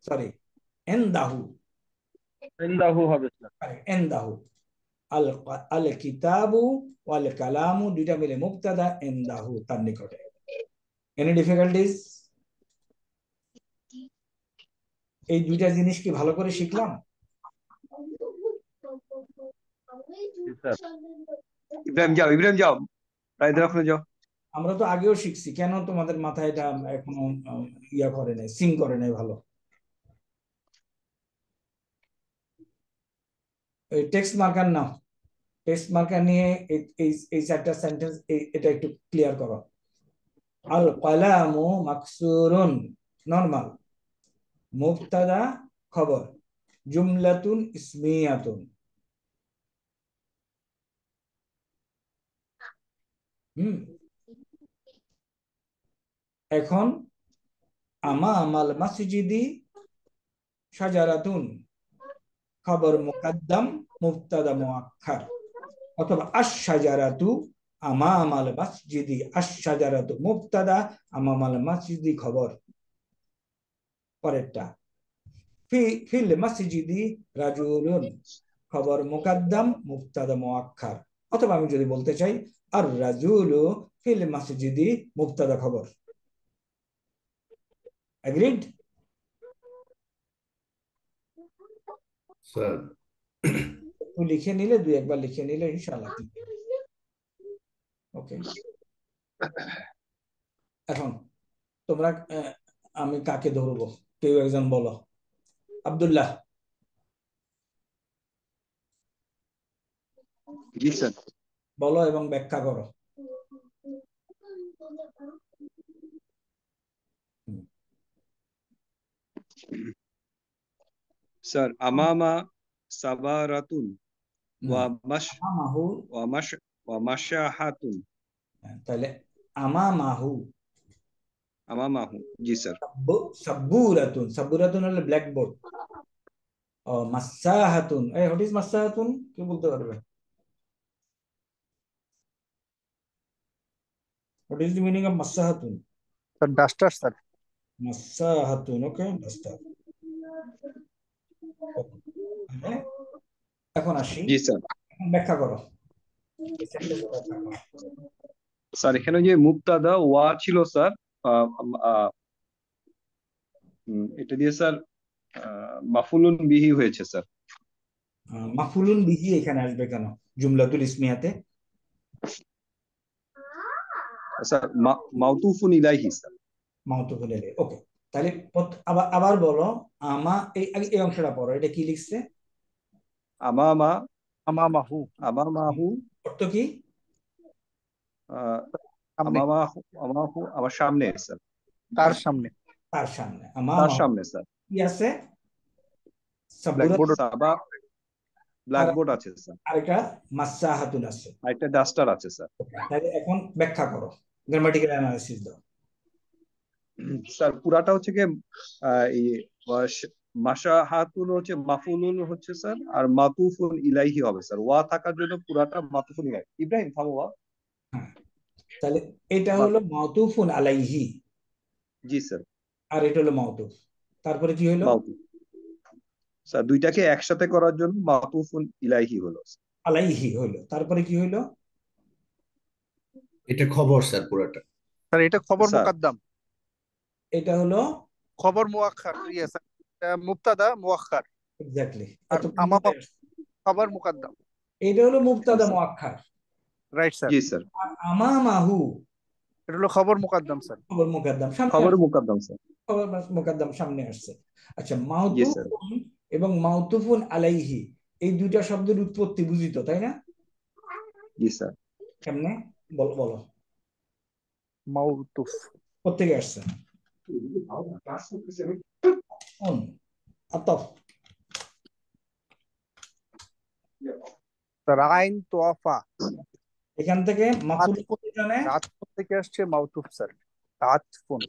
সরি, ইনদাহু। ইন্দাহু হবে স্যার। ইনদাহু। আল আল কিতাবু ওয়াল কালামু দুইটা মিলে মুবতাদা, ইনদাহু তার নিকটে। Any difficulties? এই দুইটা জিনিস কি ভালো করে শিখলাম? জি স্যার। ইব্রাহিম যাও রাইদার ওখানে যাও। আমরা তো আগেও শিখছি, কেন তোমাদের মাথায় এটা এখনো ইয়া করে নাই, সিং করে নাই ভালো? টেক্সট মার্কার নাও, টেক্সট মার্কার নিয়ে এই চারটা সেন্টেন্স এটা একটু ক্লিয়ার করো। আল কালামু মাকসুরুন নরমাল, মুবতাদা খবর, জুমলাতুন ইসমিয়াতুন। এখন আমামাল মাসজিদি শাজারাতুন, খবর মুকদ্দম মুবতাদা মুআক্খার। অথবা আশ-শাজারাতু আমামাল মাসজিদি, আশ-শাজারাতু মুবতাদা, আমামাল মাসজিদি খবর। পরেরটা ফিল মাসজিদি রাজুলুন, খবর মুকদ্দম মুবতাদা মুআক্খার। অথবা আমি যদি বলতে চাই আর রাজুলু ফিল মাসজিদি মুবতাদা খবর। এগ্রিড? স্যার লিখে নিলে, দুই একবার লিখে নিলে ইনশাআল্লাহ। ওকে, এখন তোমরা আমি কাকে ধরবো? কেউ একজন বলো। আব্দুল্লাহ, জি স্যার। বলো এবং ব্যাখ্যা করো। স্যার আমামা সাবারাতুন ওয়া মাশ আমাহু, ওয়া মাশ ওয়া মাশাহাতুন। তাহলে আমামাহু আমামাহু, জি স্যার। সাব্বুরাতুন, সাব্বুরাতুন হলো ব্ল্যাকবোর্ড। ও মাসাহাতুন, এই হোয়াট ইজ মাসাহাতুন? কি বলতে পারবে? What is the meaning of মাসাহাতুন? Sir duster sir. মাসাহাতুন, ওকে, ডাস্টার। এখন আসি, জি স্যার। ব্যাখ্যা করো। এই সেন্টেন্সে ব্যাখ্যা করো। স্যার এখানে যে মুবতাদা ওয়া ছিল স্যার, এটা দিয়ে স্যার মাফুলুন বিহি হয়েছে স্যার। মাফুলুন বিহি এখানে আসবে কেন জুমলাতুল ইসমিয়াতে? স্যার মাউতুফুন ইলাইহি স্যার। মাউতুফুন ইলাইহি, ওকে। তাহলে আবার আবার বলো। এই অংশটা পড়ো, এটা কি লিখছে? আমামা আমামাহু, আমামাহু, অর্থ কি? সামনে, আমামাহু আমাহু আমার সামনে স্যার। তার সামনে, তার সামনে। তার আমামাহু সামনে স্যার। কি আছে? ব্ল্যাকবোর্ড, সাবা ব্ল্যাকবোর্ড আছে স্যার। আর একটা মাসাহাতুন আছে, আর একটা ডাস্টার আছে স্যার। তাহলে এখন ব্যাখ্যা করো, গ্রামাটিক্যাল অ্যানালিসিস দাও। স্যার পুরাটা হচ্ছে কি এই মাশাহাতুন হচ্ছে মাফুলুন হচ্ছে স্যার, আর মাতুফুন ইলাইহি হবে স্যার। ওয়া থাকার জন্য পুরাটা মাতুফুন ইলাইহি। ইব্রাহিম থামো ওয়া। হ্যাঁ, তাহলে এটা হলো মাউতুফুন আলাইহি, জি স্যার। আর এটা হলো মাউতুফ। তারপরে কি হলো? মাউতুফ স্যার, দুইটাকে একসাথে করার জন্য মাতুফুন ইলাইহি হলো। আলাইহি হলো। তারপরে কি হলো? এটা খবর স্যার পুরাটা। স্যার এটা খবর স্যার মুকদ্দম, এটা হলো খবর মুআক্খার, ইয়ে স্যার মুবতাদা মুআক্খার, এক্স্যাক্টলি, আর আমামা খবর মুকদ্দম। এটা হলো মুবতাদা মুআক্খার। Right sir. জি স্যার। আমামাহু এটা হলো খবর মুকদ্দম স্যার। খবর মুকদ্দম সামনে খবর আসছে, মুকদ্দম স্যার। খবর মুকদ্দম সামনে আসছে। আচ্ছা, জি স্যার। মাউতুফুন এবং মাউতুফুন আলাইহি, এই দুইটা শব্দের উৎপত্তি বুঝিত, তাই না? জি স্যার। কেমনে বলো বলো, মাউতুফ কোত্থেকে আসছে? আতফ। স্যার আইন তোয়াফা, এখান থেকে মাফুল আতফুন, জানে আতফুন থেকে আসছে মাউতুফ স্যার। আতফুন,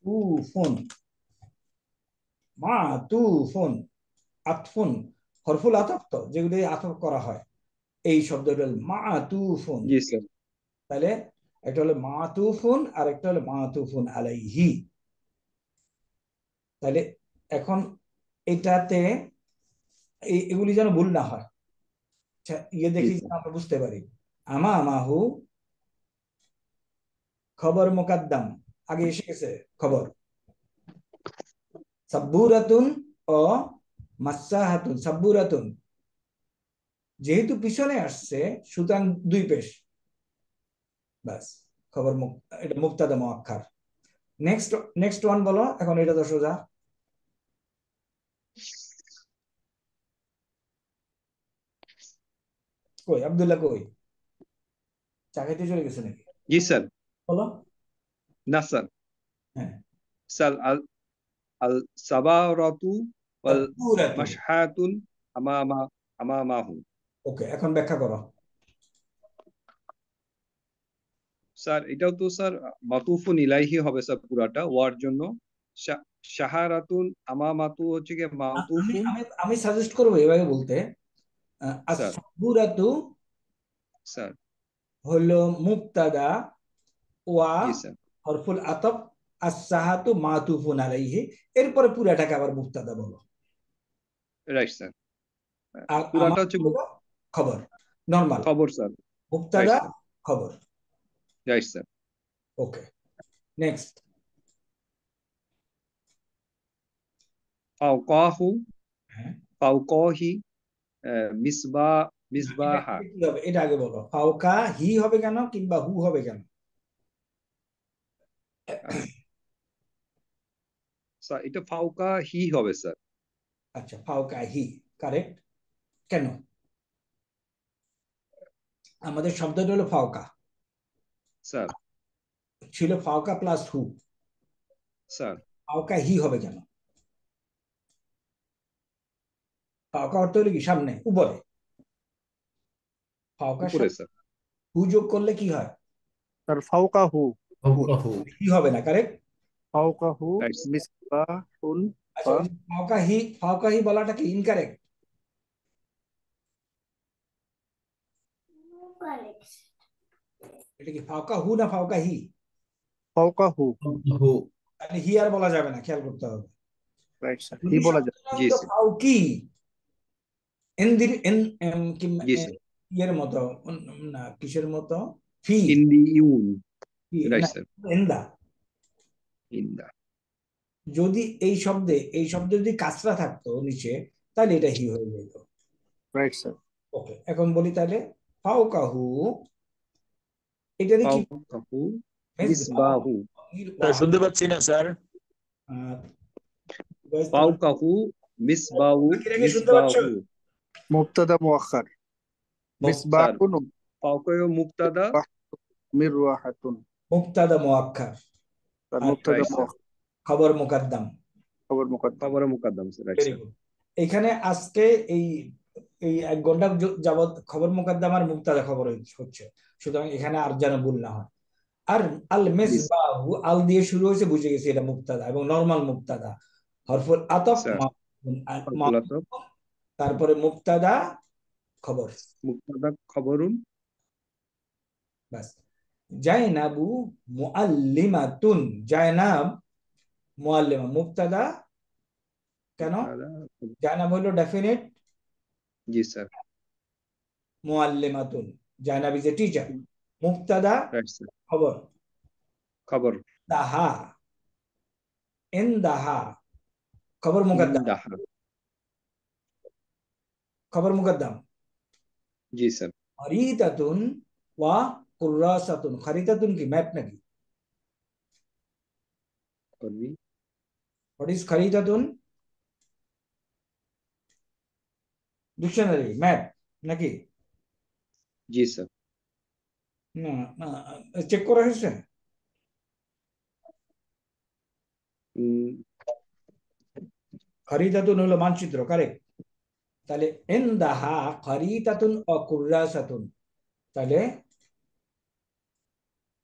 তুফুন, মা তুফুন, আতফুন হরফুল আতফ, তো যেগুলি আতফ করা হয়, এই শব্দটা মা তুফুন। জি স্যার। তাহলে একটা হলো মাতুফুন আর একটা হলো মাতুফুন আলাইহি। তাহলে এখন এটাতে এগুলি যেন ভুল না হয়, দেখি যেন আমরা বুঝতে পারি। আমামাহু খবর মুকদ্দম, আগে এসে গেছে খবর। সাব্বুরাতুন ও মাসাহাতুন, সাব্বুরাতুন যেহেতু পিছনে আসছে সুতরাং দুই পেশ, বাস খবর এটা মুবতাদা মুআক্খার। নেক্সট নেক্সট ওয়ান বলো। এখন এটা তো সোজা। কই আব্দুল্লাহ, কই চা খাইতে চলে গেছে নাকি? জি স্যার। বলো। না স্যার। হ্যাঁ, স্যার আল সাবারাতু ওয়াল সাব্বুরাতুন, মাশহাতুন আমামাহু। ওকে, এখন ব্যাখ্যা করো। স্যার এটাও তো স্যার মাতুফুন ইলাইহি হবে স্যার পুরাটা ওয়ার জন্য। শাহারাতুন আমামাতু হচ্ছে গিয়ে আমি মাতুফুন। আমি আমি সাজেস্ট করবো এভাবে বলতে, স্যার আস-সাবুরাতু স্যার হলো মুবতাদা, ওয়া জি স্যার হরফুল আতফ, আস-সাহাতু মাতুফুন আলাইহি, এরপরে পুরাটাকে আবার মুবতাদা বলো। Right sir. আর পুরাটা আমার হচ্ছে হলো খবর, নরমাল খবর স্যার। রাইট মুবতাদা স্যার। খবর। Right sir. Okay, next. ফাওকাহু হ্যাঁ, ফাওকাহি মিসবা এটা মিসবাহা। এটা কি হবে, এটা আগে বলো। ফাওকা হি হবে কেন কিংবা হু হবে কেন? স্যার এটা ফাওকা হি হবে স্যার। আচ্ছা, ফাওকা হি কারেক্ট। কেন? আমাদের শব্দটা হলো ফাওকা, স্যার ছিল ফাওকা প্লাস হু, স্যার ফাওকা হি হবে কেন? ফাওকা অর্থ হলো কি সামনে, উপরে। ফাওকার উপরে সাথে স্যার। হু যোগ করলে কি হয়? স্যার ফাওকাহু ফাওকাহু। হি হবে না, কারেক্ট। ফাওকাহু রাইট স্যার। মিসবাহুন আচ্ছা, ওই যে ফাওকা হি বলাটা কি ইনকারেক্ট? এটা কি ফাওকা হু না ফাওকা হি? ফাওকাহু। ফাওকাহু। তাহলে হি আর বলা যাবে না, খেয়াল করতে হবে। রাইট স্যার হি যদি বলা যায়। শব্দটা জি হলো স্যার। ফাওকি, এন্দির জি স্যার। ইয়ের মতো, না কিসের মতো, ফি, ইন্দি ইউন। ফি রাইট না, স্যার। এন্দা। ইন্দা। যদি এই শব্দে যদি কাসরা থাকতো নিচে, তাহলে এটা হি হয়ে যেত। Right sir. ওকে, এখন বলি তাহলে ফাওকাহু, এটারে কি ফাওকাহু মেজবাহু, মিসবাহু। স্যার শুনতে পাচ্ছি না স্যার। তোমার ফাওকাহু মিসবাহু বাকিটাকে শুনতে পাচ্ছ? মিসবাহু। মুবতাদা মুআখার। স্যার মিসবাহুন ফাওকাহু মুবতাদা। মিরওয়াহাতুন। মুবতাদা মুআক্কার, স্যার আর মুবতাদা রাইট স্যার। মুআখার খবর মুকদ্দম। খবর মুকদ্দম। খবরে মুকদ্দম sir. Right very sir. Good. এখানে আজকে এই এই 1 ঘন্টা যাবত খবর মুকদ্দম আর মুবতাদা খবর হচ্ছে, সুতরাং এখানে আর যেন ভুল না হয়। আর আল জি স্যার। মেজবাহু আল দিয়ে শুরু হয়েছে, বুঝে গেছি এটা মুবতাদা এবং নরমাল মুবতাদা। হরফুল আতফ স্যার ফাওকুলাতো তারপরে মুবতাদা খবর, মুবতাদা খবরুন। বাস। জাইনাবু মুআল্লিমাতুন, জাইনাব মুআল্লিমা, মুবতাদা কেন? মুবতাদা। জাইনাব হলো ডেফিনিট, জি স্যার। মুআল্লিমাতুন, জাইনাব ইজ এ টিচার। মুবতাদা রাইট স্যার। খবর, খবর দাহা, ইনদাহা খবর মুকদ্দম, ইন্দাহা। খবর মুকদ্দম। জি স্যার। খরিদাতুন ওয়া কুররাসাতুন, খরিদাতুন কি ম্যাপ নাকি? করবি। হোয়াট ইজ খরিদাতুন? ডিকশনারি, ম্যাপ নাকি? জি স্যার। না না, চেক করা হয়েছে? উম, খরিদাতুন হলো মানচিত্র, কারেক্ট। তাহলে ইনদাহা খরিদাতুন ও কুররাসাতুন, তাহলে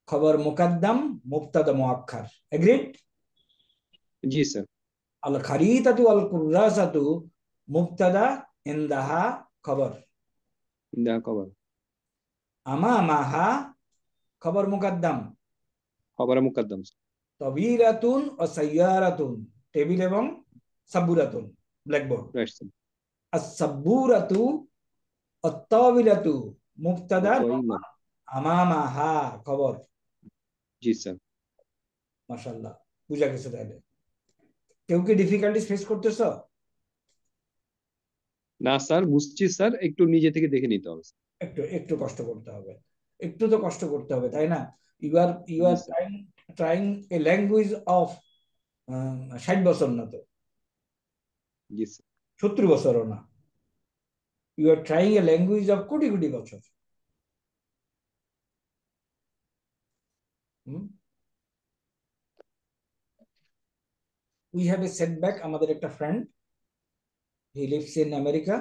খবর মুকদ্দম মুবতাদা মুআক্খার। এগ্রিড? জি স্যার। আল খরিদাতু আল কুররাসাতু মুবতাদা, ইনদাহা খবর। ইন্দাহা খবর। আমামাহা খবর মুকদ্দম, খবরে মুকদ্দম। তবিরাতুন ও সাইয়ারাতুন, টেবিল এবং সাব্বুরাতুন, ব্ল্যাকবোর্ড। Right sir. আস-সাব্বুরাতু আত-তাবিলাতু মুবতাদা, অতইলা। আমামাহা খবর। জি স্যার। মাশাআল্লাহ, বুঝা গেছে তাহলে। কেউ কি ডিফিকাল্টিস ফেস করতেছো? না স্যার বুঝছি স্যার, একটু নিজে থেকে দেখে নিতে হবে স্যার। একটু একটু কষ্ট করতে হবে, একটু তো কষ্ট করতে হবে, তাই না? ইউ আর জি sir. Trying trying a language of 60 বছর না তো, জি স্যার। 70 বছরও না। You are trying a language of কোটি কোটি বছর। উই হ্যাভ এ সেটব্যাক, আমাদের একটা friend, he lives in America,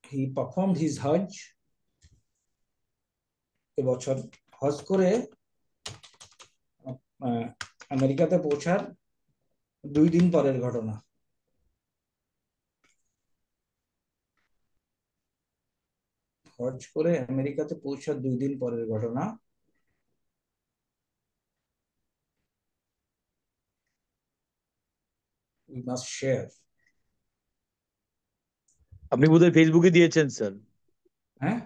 he performed his হজ এবছর হজ করে আমেরিকাতে পৌঁছার 2 দিন পরের ঘটনা। হজ করে আমেরিকাতে পৌঁছার 2 দিন পরের ঘটনা। We must share. আপনি বোধহয় ফেসবুকে দিয়েছেন স্যার, হ্যাঁ,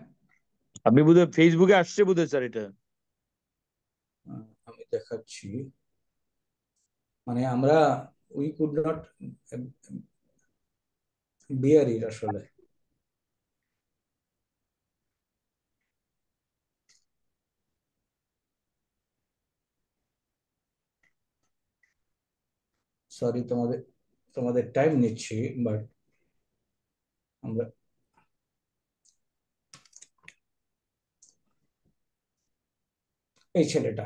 আপনি বোধহয় ফেসবুকে আসছে বোধহয় স্যার এটা। আমি দেখাচ্ছি। মানে আমরা we could not bear it আসলে। সরি, তোমাদের টাইম নিচ্ছি, বাট আমরা এই ছেলেটা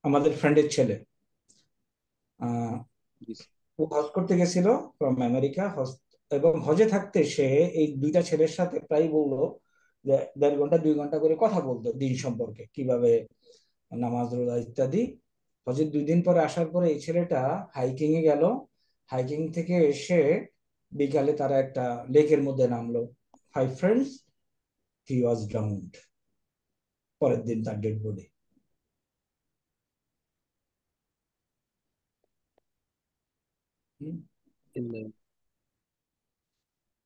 আমাদের ফ্রেন্ডের ছেলে, ও হজ করতে গেছিল ফ্রম আমেরিকা। এবং হজে থাকতে সে এই 2টা ছেলের সাথে প্রায় বললো যে 1.5 ঘন্টা 2 ঘন্টা করে কথা বলতো দিন সম্পর্কে, কিভাবে নামাজ রোজা ইত্যাদি। হজের 2 দিন পরে আসার পরে এই ছেলেটা হাইকিং এ গেল। হাইকিং থেকে এসে বিকালে তারা একটা লেকের মধ্যে নামলো। 5 ফ্রেন্ডস, হি ওয়াজ ড্রাউন্ড। পরের দিন তার ডেড বডি।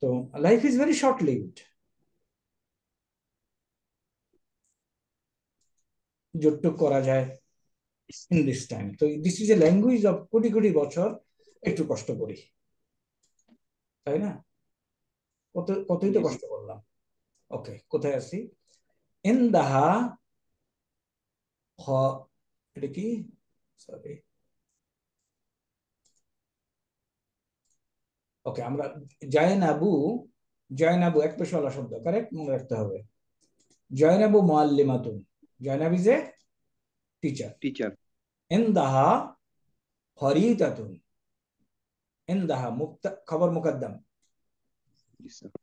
তো life is very short lived. যতটুকু করা যায় ইন দিস টাইম। তো this is A language of কোটি কোটি বছর একটু কষ্ট করি, তাই না? কতই তো কষ্ট করলাম। ওকে, কোথায় আছি? ইনদাহা হ, এটা কি? সরি, ওকে, আমরা জায়নাবু। জায়নাবু এক পেশওয়ালা শব্দ, কারেক্ট, মনে রাখতে হবে। জায়নাবু মুআল্লিমাতুন। জায়নাব ইজ এ টিচার। টিচার। ইনদাহা খরিতাতুন। ইনদাহা খবর মুকদ্দম।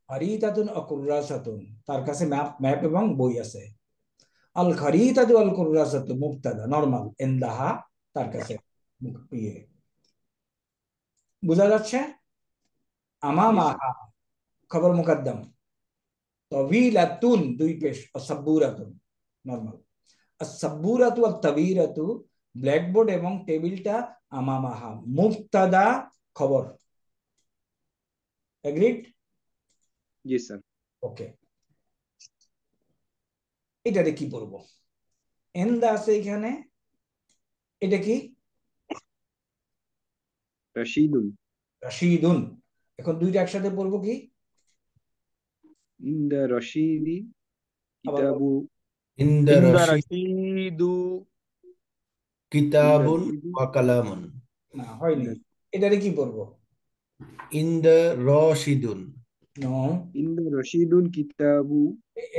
খরিতাতুন ও কুররাসাতুন, তার কাছে ম্যাপ এবং বই আছে। আল খরিতাতু আল কুররাসাতু মুবতাদা, নরমাল। ইনদাহা তার কাছে, ইয়ে বোঝা যাচ্ছে। আমামাহা খবর মুকদ্দম। তবিলাতুন 2 পেশ, সাব্বুরাতুন নরমাল। সাব্বুরাতু ওয়াত তাবিরাতু ব্ল্যাকবোর্ড এবং টেবিলটা আমামাহা মুবতাদা খবর। এগ্রিড? জি স্যার। ওকে, এটাতে কি পড়বো? এন্দা আছে এখানে, এটা কি? রাশিদুন। রাশিদুন। এখন 2টা একসাথে পড়বো কি? ইনদা রাশিদি আবার কিতাবু। ইনদা ইন্দা রাশিদ রাশিদু কিতাবুন ওয়া কালামুন। না, হয়নি। এটারে কি পড়বো? ইনদা রাশিদুন। নো, ইনদা রাশিদুন কিতাবু।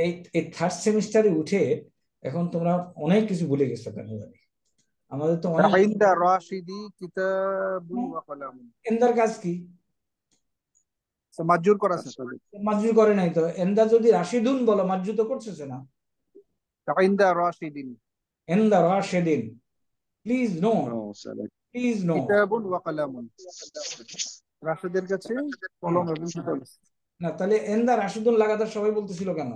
এই থার্ড সেমিস্টারে উঠে এখন তোমরা অনেক কিছু ভুলে গেছো কেন জানি। আমাদের তো অনেক। عند راشدي كتاب وقلم এন্দার কাজ কি? মাজুর করা স্যার মাজুর করে নাই তো। এন্দা যদি রাশিদুন বলো, মাজু তো করতেছে না। عند راشد এন্দা রাশিদিন। প্লিজ নো, ও স্যার। Please no. كتاب وقلم রাশেদের কাছে কলম এবং কিতাব আছে। না, তাহলে এন্দা রাশিদুন লাগাতার সবাই বলতেছিল কেন?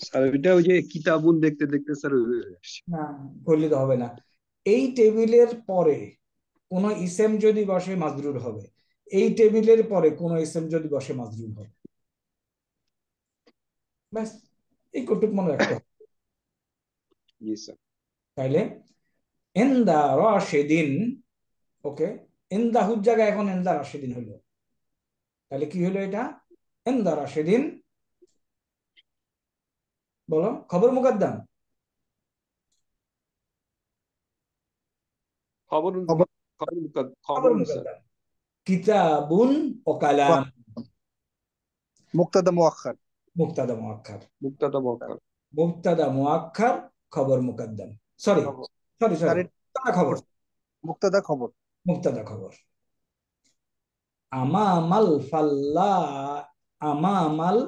স্যার এটা ওই যে কিতাবুন দেখতে দেখতে স্যার না, করলে তো হবে না। এই টেবিলের পরে কোন ইসেম যদি বসে মাজরুর হবে। এই টেবিলের পরে কোন ইসেম যদি বসে মাজরুর হবে। ব্যাস, এই কটুক মনে রাখতে হবে। জি স্যার। তাইলে এন্দা রাশেদিন, ওকে, এন্দাহুর জায়গায় এখন এন্দা রাশেদিন হলো। তাহলে কি হলো এটা? এন্দা রাশেদিন, বলো খবর মুকদ্দম। খবর খবর খবর খবর খবর স্যার। মুকদ্দম। কিতাবুন ও কালাম। মুক্তাদা মুআক্খার মুক্তাদা মুআক্খার। মুক্তাদা বকার। মুক্তাদা মুআক্খার খবর মুকদ্দম। সরি খবর সরি স্যার সরি, খবর। মুক্তাদা খবর মুক্তাদা খবর। আমামাল ফাল্লা, আমামাল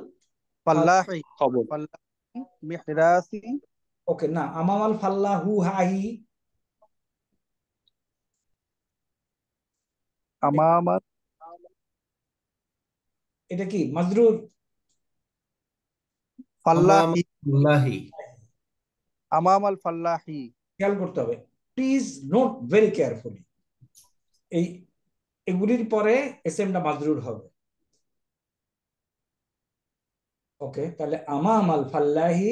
ফাল্লাহি খবর ফাল্লাহি মিহরাসি ওকে না, আমামাল ফাল্লাহু হাহি, আমামাল এটা কি মাজরুর? ফাল্লাহি আমামাল্লাহি। আমামাল ফাল্লাহি খেয়াল করতে হবে, প্লিজ নোট ভেরি কেয়ারফুলি। এই এগুলির পরে এসএমটা মাজরুর হবে। ওকে, তাহলে আমামাল ফাল্লাহি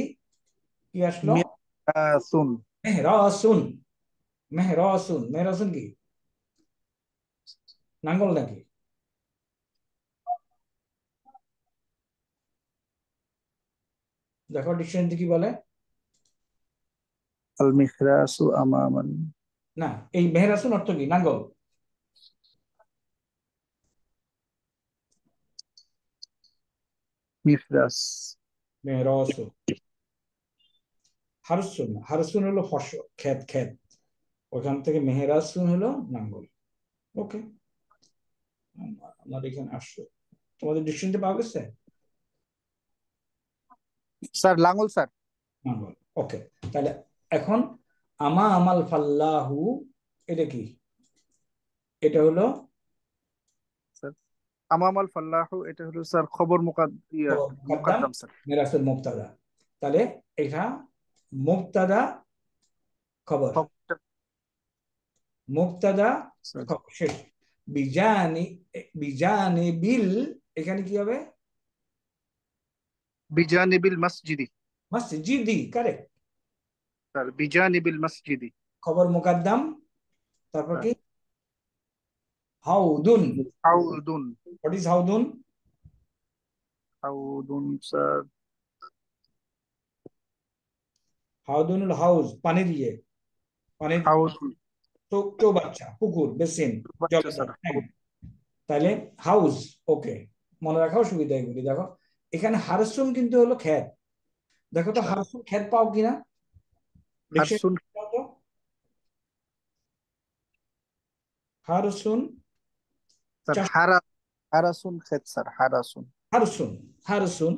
কি আসলো? মিহরাসুন মেহরাসুন। মেহরাসুন, মেহরাসুন কি নাঙ্গল নাকি? দেখো ডিকশনারিতে কি বলে। আল মিহরাসু আমামাল না, এই মেহরাসুন অর্থ কি? নাঙ্গল। মিহরাস মেহরাসুন। হারসুন, হারসুন হলো ফসল, ক্ষেত, ক্ষেত, ওখান থেকে মেহরাসুন হলো নাঙ্গল। ওকে, আমার এখানে আসছো, তোমাদের ডিকশনারিতে পাওয়া গেছে স্যার লাঙ্গল স্যার নাঙ্গল। ওকে, তাহলে এখন আমামাল ফাল্লাহু এটা কি? এটা হলো স্যার আমামাল ফাল্লাহু এটা হলো স্যার খবর মুকাদ্দাম, মুকাদ্দাম স্যার মেরাসুল মুবতাদা। তাহলে এটা মুবতাদা খবর, খবরটা মুবতাদা স্যার খবর, শেষ। বিজানি, বিজানি বিল, এখানে কি হবে? বিজানিবিল মসজিদি মসজিদি, কারেক্ট। স্যার বিজানিবিল মসজিদি খবর মুকাদ্দাম, তারপর স্যার কি? হাউদুন। হাউদুন হোয়াট ইজ হাউদুন? হাউদুন স্যার হাউদুন হলো হাউস, পানির ইয়ে, পানির হাউদুন চৌবাচ্চা, পুকুর, বেসিন, বাচ্চা স্যার জলাধার। হ্যাঁ, তাহলে হাউস। ওকে, মনে রাখাও সুবিধা এগুলি। দেখো এখানে হারসুন কিন্তু হলো ক্ষেত। দেখো তো স্যার হারসুন ক্ষেত পাও কিনা হারসুন ডিকশনারি। হারসুন স্যার চাষ, হারাসুন খেত স্যার হারাসুন হারসুন, হারসুন।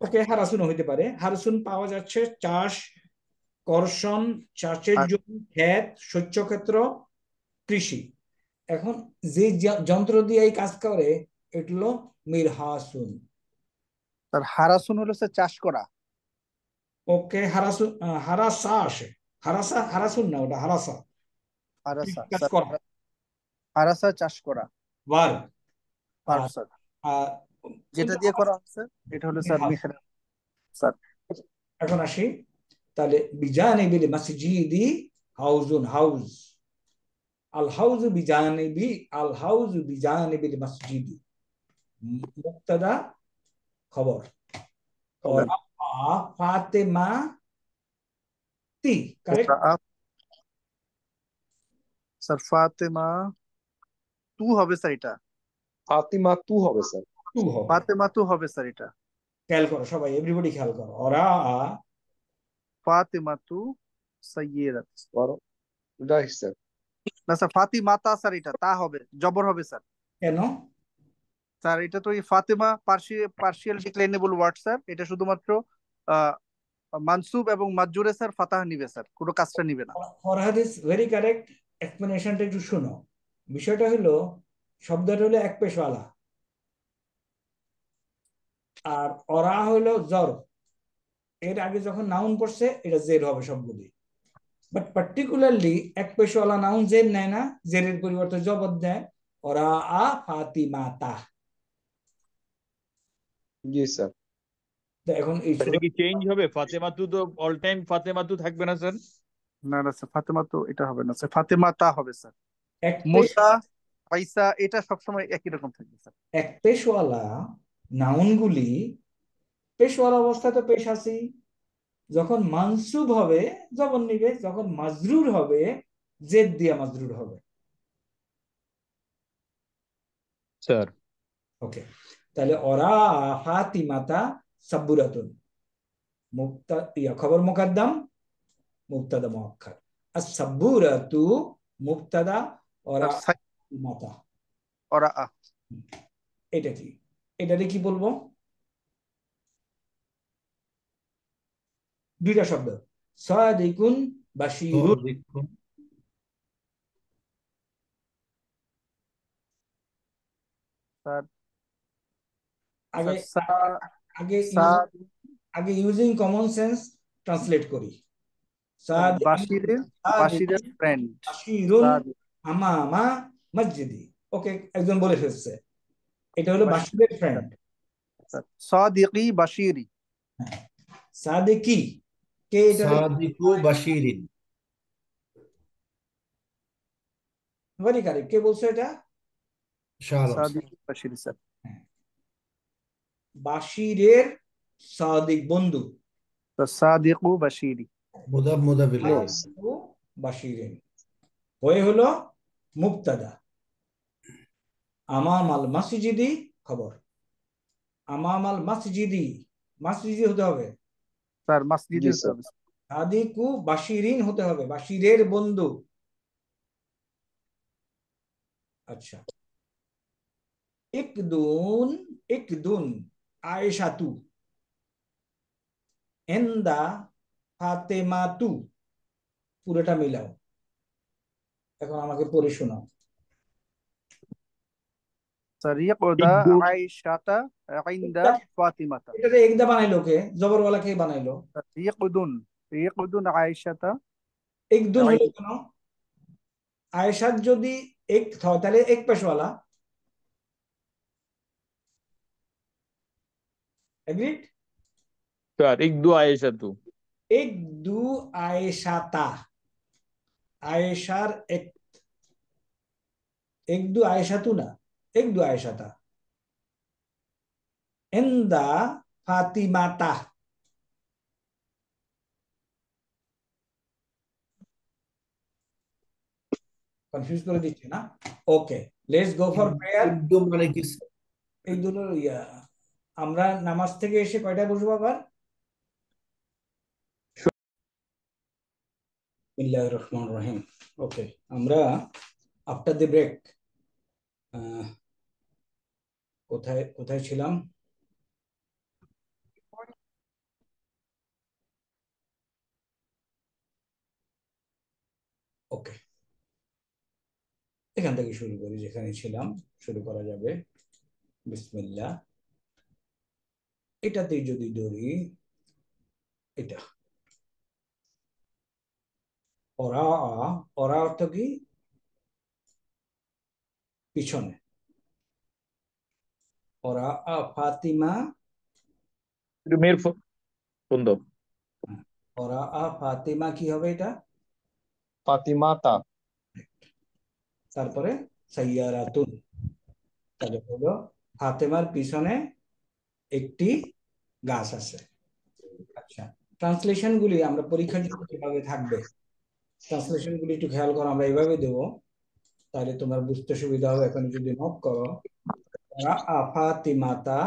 ওকে, হারাসুন হইতে পারে। হারসুন পাওয়া যাচ্ছে চাষ, কর্ষণ, চাষের আর জমি, ক্ষেত, শস্যক্ষেত্র, কৃষি। এখন যে যন্ত্র দিয়ে এই কাজ করে এটা হলো মিরহাসুন। স্যার হারাসুন হলো স্যার চাষ করা ওকে, হারাসুন, হারাসা আসে। হারাসা, হারাসুন না, ওটা হারাসা, হারাসা কাজ স্যার করা, হারাসা চাষ করা ভার্ব। ভার্ব আর স্যার আর যেটা কিন্তু দিয়ে করা হচ্ছে এটা হলো স্যার মিরহাস। মিহরাব স্যার এখন আসি, তাহলে বিজানিবিল মসজিদি হাউজুন, হাউজ। আল হাউজু বিজানিবি, আল হাউজু বিজানিবিল মসজিদি, মুবতাদা খবর। খবর और ফাতেমা তি, কারেক্ট। স্যার ফাতেমা তু হবে স্যার এটা ফাতিমা তু হবে স্যার। টু হবে। ফাতেমা তু হবে স্যার এটা খেয়াল করো সবাই, এভরিবডি খেয়াল করো। ওরা ফাতেমা তু সাইয়্যিদাত বড় রাইট স্যার। না স্যার ফাতিমাতা স্যার এটা তা হবে জবর হবে স্যার কেন? স্যার এটা তো এই Fatema partial declinable word sir এটা শুধুমাত্র আহ মানসুব এবং মাজজুরে স্যার ফাতাহ নিবে স্যার কোনো কাজটা নিবে না ফরহাদ ইজ ভেরি কারেক্ট। এক্সপ্লেনেশনটা একটু শুনো। বিষয়টা হলো শব্দটা হলো এক পেশওয়ালা, আর ওরা হলো জর। এর আগে যখন নাউন পড়ছে এটা জের হবে সবগুলি, বাট পার্টিকুলারলি এক পেশওয়ালা নাউন জের নেয় না, জেরের পরিবর্তে জবর দেয়। ওরা ফাতিমাতা। জি স্যার। তো এখন এই এটা কি চেঞ্জ হবে? ফাতেমাতু তো অল টাইম ফাতেমাতু থাকবে না স্যার? না না স্যার ফাতেমা তো এটা হবে না স্যার ফাতেমা তা হবে স্যার এক মুসা আইসা এটা সবসময় একই রকম থাকবে স্যার এক পেশওয়ালা নাউনগুলি পেশওয়ালা অবস্থায় তো পেশ আছি, যখন মানসুব হবে জবর নিবে, যখন মাজরুর হবে জেদ দিয়া মাজরুর হবে। স্যার ওকে, তাহলে ওরা ফাতিমাতা সাব্বুরাতুন, খবর মুকাদ্দাম, মুবতাদা মুআক্খার। আস-সাব্বুরাতু মুবতাদা, ওরা স্যার ফাতিমাতা। ওরা এটা কি, এটারে কি বলবো? দুইটা শব্দ, সাদিকুন বাশিরুন। সাদিকুন স্যার আগে স্যার আগে সাদ আগে ইউজিং কমন সেন্স ট্রান্সলেট করি। বাশিরের বাশিরের ফ্রেন্ড বাশিরুন আমামা মসজিদি। ওকে, একজন বলে ফেলছে, এটা হলো বাশিরের ফ্রেন্ড। সাদিকি বাশিরি। সাদিকি কে, এটা সাদিকু বাশিরিন। Very correct. কে বলছো এটা? শাহ আলম স্যার। সাদিকি বাশিরি স্যার। বাশিরের সাদিক বন্ধু। সাদিকু বাশিরি। মুদাফ মুদাফ ইলাইহি। সাদিকু বাশিরিন হয়ে হলো মুবতাদা। আমামাল মসজিদি খবর। আমামাল মসজিদি, মসজিদি হতে হবে। স্যার মসজিদে জি হতে স্যার। হবে। সাদিকু বাশিরিন হতে হবে, বাশিরের বন্ধু। আচ্ছা, ইকদুন ইকদুন আয়েশাতু এন্দা ফাতেমাতু। পুরোটা মিলাও, এখন আমাকে পড়ে শোনাও। স্যার ইয়াকুদা ইকদুন আয়েশাতা ইনদা ফাতিমাতা। এটাতে একদা বানাইলো কে? জবরওয়ালা কে বানাইলো? ইয়াকুদুন ইয়াকুদুন আয়েশাতা। একদুন হলো কেন? আয়েশাত যদি এক হয় তাহলে এক পেশওয়ালা। এগ্রিড? স্যার ইকদু আয়েশাতু। এক দু আয়েশাতা, আয়েশার এক, এক দু আয়েশাতু না, এক দু আয়েশাতা এন্দা ফাতিমাতা। কনফিউজ করে দিচ্ছে না? ওকে, লেটস গো ফর প্রেয়ার। একদম মানে কি স্যার? এই দুটো আমরা নামাজ থেকে এসে কয়টায় বসবো আবার? বিসমিল্লাহির রহমানির রহিম। ওকে, আমরা আফটার দ্য ব্রেক কোথায় কোথায় ছিলাম? ওকে, এখান থেকে শুরু করি, যেখানে ছিলাম শুরু করা যাবে। বিসমিল্লাহ। এটাতেই যদি ধরি, এটা ওরা, ওরা অর্থ কি? পিছনে। ওরা ফাতিমা, মেয়ের ফোন দাও। ওরা ফাতিমা কি হবে এটা? ফাতিমাতা। তারপরে সাইয়ারাতুন, তাহলে হলো ফাতেমার পিছনে একটি গাছ আছে। আচ্ছা, ট্রান্সলেশন গুলি আমরা পরীক্ষার জন্য কিভাবে থাকবে, ট্রান্সলেশন গুলি একটু খেয়াল করো। আমরা এইভাবে দেবো, তাহলে তোমার বুঝতে সুবিধা হবে। এখন যদি নোট করো, ওরা ফাতিমাতা,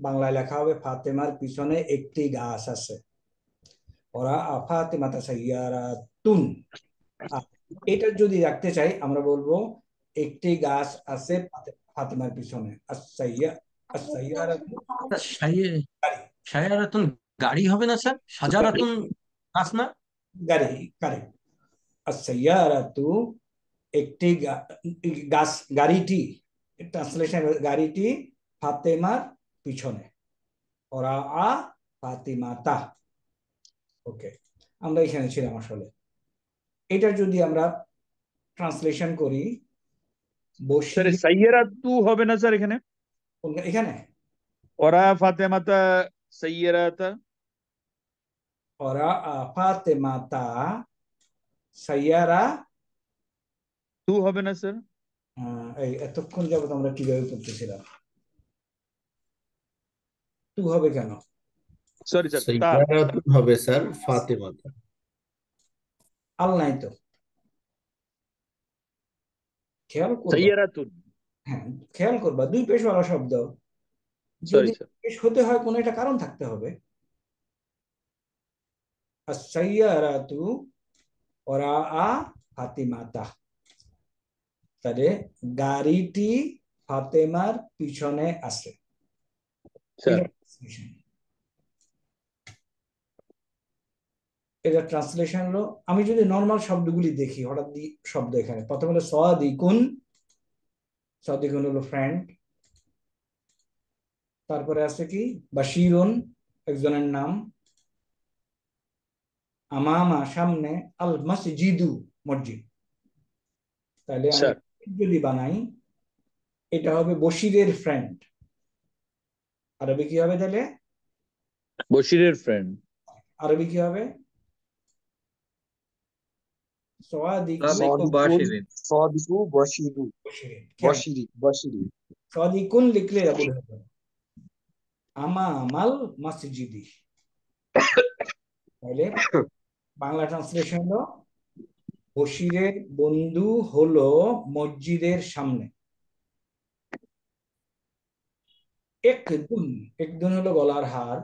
বাংলায় লেখা হবে ফাতেমার পিছনে একটি গাছ আছে। ওরা ফাতিমাতা সাইয়ারাতুন। এটা যদি রাখতে চাই আমরা বলবো একটি গাছ আছে ফাতেমার পিছনে। আস-সাইয়ারাতু সায়ারাতুন গাড়ি হবে না স্যার? সাজারাতুন গাছ না? গাড়ি, কারেক্ট। আস-সাইয়ারাতু একটি গাছ, গাড়িটি, ট্রান্সলেশন গাড়িটি ফাতেমার পিছনে। ওরা ফাতিমাতা। ওকে, আমরা এখানে ছিলাম আসলে। এটা যদি আমরা ট্রান্সলেশন করি, স্যার বসির সাইয়ারাতু হবে না স্যার এখানে? এখানে ওরা ফাতেমাতা সাইয়ারাতা। ওরা ফাতেমাতা সাইয়ারা তু হবে না স্যার? এই এতক্ষণ যাবত আমরা কিভাবে পড়তেছিলাম? তু হবে কেন? সরি স্যার, তা সাইয়ারাতুন হবে স্যার ফাতিমাতা। আল নাই তো, খেয়াল করবা। সাইয়ারাতুন। হ্যাঁ, খেয়াল করবা, দুই পেশওয়ালা শব্দ, সরি যদি স্যার। পেশ হতে হয় কোনো একটা কারণ থাকতে হবে। আস-সাইয়ারাতু ওরা ফাতিমাতা, তাহলে গাড়িটি ফাতেমার পিছনে আছে। স্যার এটা translation। এটা ট্রান্সলেশন হলো, আমি যদি নর্মাল শব্দগুলি দেখি, হঠাৎ শব্দ এখানে প্রথমে হলো সাদিকুন, সাদিকুন হলো ফ্রেন্ড। তারপরে আছে কি বাশিরুন, একজনের নাম। আমামা, সামনে। আল মসজিদু, মসজিদ। তাহলে আমি স্যার যদি বানাই, এটা হবে বশিরের ফ্রেন্ড। আরবি কি হবে তাহলে? বশিরের ফ্রেন্ড। আরবি কি হবে? সাদিকু সাদিকু বাশিরিন। সাদিকু বাশিরু বশিরিন। বাশিরি সাদিকুন লিখলে এটা ভুল হবে। আমামাল মসজিদি। তাহলে বাংলা ট্রান্সলেশন হলো বশিরের বন্ধু হলো মসজিদের সামনে। একদুন, একদুন হলো গলার হার।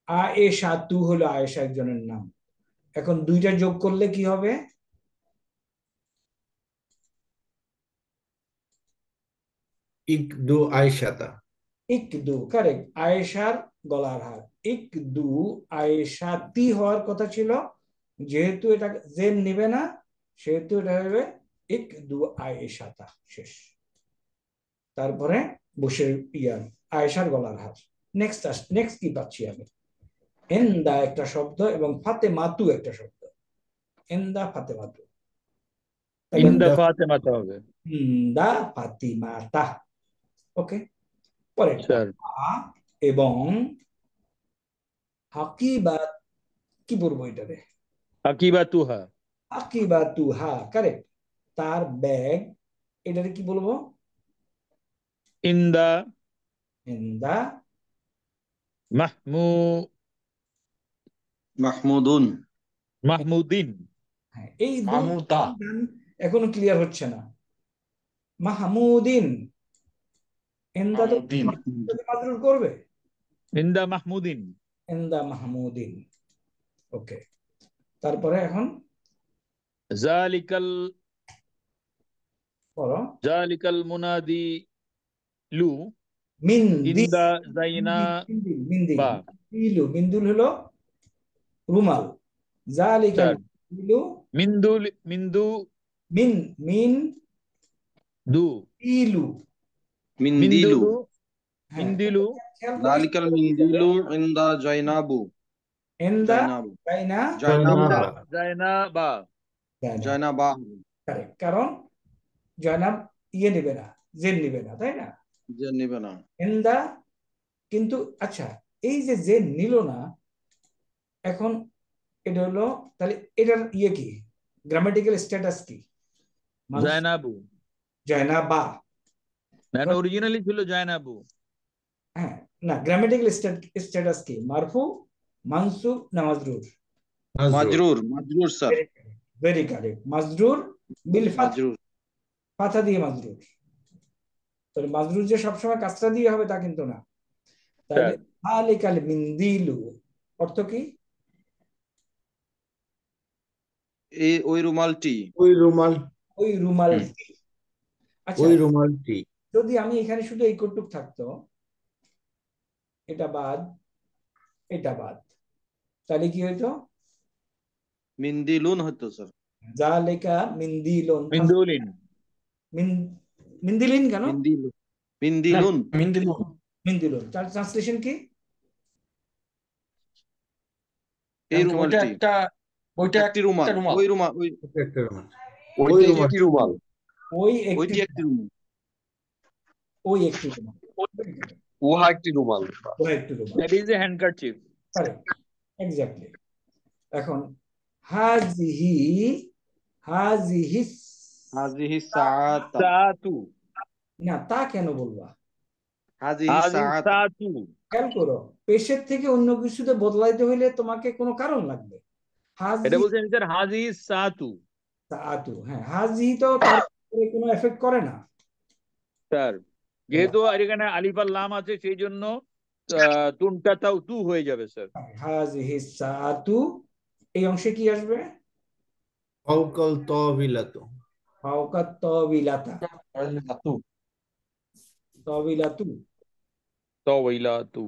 আয়েশাতু হলো আয়েশা একজনের নাম। এখন দুইটা যোগ করলে কি হবে? ইকদু আয়শাতা। ইকদু, কারেক্ট। আয়েশার গলার হার। ইকদু আয়েশাতি হওয়ার কথা ছিল, যেহেতু এটা জেন নিবে না, সেহেতু এটা হবে ইকদু আয়েশাতা, শেষ। তারপরে বসে আয়েশার গলার হার। নেক্সট নেক্সট কি পাচ্ছি আমি? এন্দা একটা শব্দ এবং ফাতেমাতু একটা শব্দ। এন্দা ফাতেমাতু। ইন্দা ফাতেমাতা হবে। ইন্দা ফাতিমাতা। ওকে, পরেরটা স্যার এবং হাকিবাত, কি বলবো এটারে? আকিবাতুহা। আকিবাতুহা, কারেক্ট। তার ব্যাগ, এটারে কি বলবো? ইন্দা ইন্দা মাহমু মাহমুদুন। মাহমুদিন। হ্যাঁ, এই মাহমুদা এখনো ক্লিয়ার হচ্ছে না। মাহমুদিন। ইন্দা তো মাহমুদিন মাজরুর করবে। ইন্দা মাহমুদিন। ইন্দা মাহমুদিন। ওকে, তারপরে এখন জালিকাল পড়ো। জালিকাল মুনাদি লু মিন্দি, ইন্দা জাইনা মিন্দিল, মিন্দিল। বা। মিন্দুল হলো রুমাল। জালিকাল স্যার মিন্দুলু, মিন্দুল মিন্দু মিন মিন দু ইলু। মিন্দিলু। মিন্দুলু হ্যাঁ, মিন্দিলু খেয়াল করে যালিকাল মিন্দিলু ইনদা জয়নাবু। এন্দা, জয়নাবু। তাই না? জয়নাবু। ইন্দা জাইনা বা। জয়নাবা। Correct, কারণ জয়নাব ইয়ে নেবে না, জেন নেবে না, তাই না? যে নিবে না। এন্দা, কিন্তু আচ্ছা, এই যে জেন নিল না, এখন এটা হলো, তাহলে এটার ইয়ে কি, গ্রামাটিক্যাল স্ট্যাটাস কি? জায়নাবু। জয়নাবা। না অরিজিনালি ছিল জায়নাবু। হ্যাঁ, না, গ্রামাটিক্যাল স্ট্যাটাস কি? মারফু, মানসুব না মাজরুর? মাজরুর। মাজরুর স্যার। ভেরি কারেক্ট, মাজরুর বিল ফাতহ, মাজরুর। ফাথা দিয়ে মাজরুর। তাহলে মাজরুর যে সবসময় কাজটা দিয়ে হবে তা কিন্তু না। তাহলে আলিকাল মিন্দিলু অর্থ কি? ওই রুমালটি। ওই রুমাল, ওই রুমালটি। আচ্ছা, ওই রুমালটি। যদি আমি এখানে শুধু এই কটুক থাকতো, এটা বাদ, এটা বাদ, তাহলে কি হইতো? মিন্দিলুন হতো স্যার। জালিকা মিন্দিলুন। মিন্দুলিন। মিন্দিলিন কেন? মিন্দিলু। মিন্দিলুন। মিন্দিলুন মিন্দিলুন, তার ট্রান্সলেশন কি? এই ওইটা রুমালটি। একটা ওইটা একটি রুমাল। একটা রুমাল ওই রুমাল। ওই একটা রুমাল। ওইটা একটি রুমাল ওই একটি, ওইটি একটি রুমাল। ওই একটি রুমাল। উহা একটি রুমাল ওই একটি রুমাল, that is a handkerchief. Correct, exactly. এখন হাজিহি, হাজিহি, হাজিহি সাআতা। সাতু। না, তা কেন বলবা? হাজিহি হাযিহি সাআতা। সাতু। খেয়াল করো, পেশের থেকে অন্য কিছুতে বদলাইতে হইলে তোমাকে কোনো কারণ লাগবে। এটা হাজি বলছেন স্যার হাযিহি সাতু। সাআতু, হ্যাঁ, হাজি তো তার উপরে কোনো এফেক্ট করে না। স্যার যেহেতু আর এখানে আলিফ আর লাম আছে সেই জন্য তুনটা তাও তু হয়ে যাবে স্যার। হাজিহি সাআতু, এই অংশে কি আসবে? ফাওকাল তাওবিলাতু। ফাওকাত তাবিলাতা। তাওইলাতু তাবিলাতু। তাওয়াইলাতু।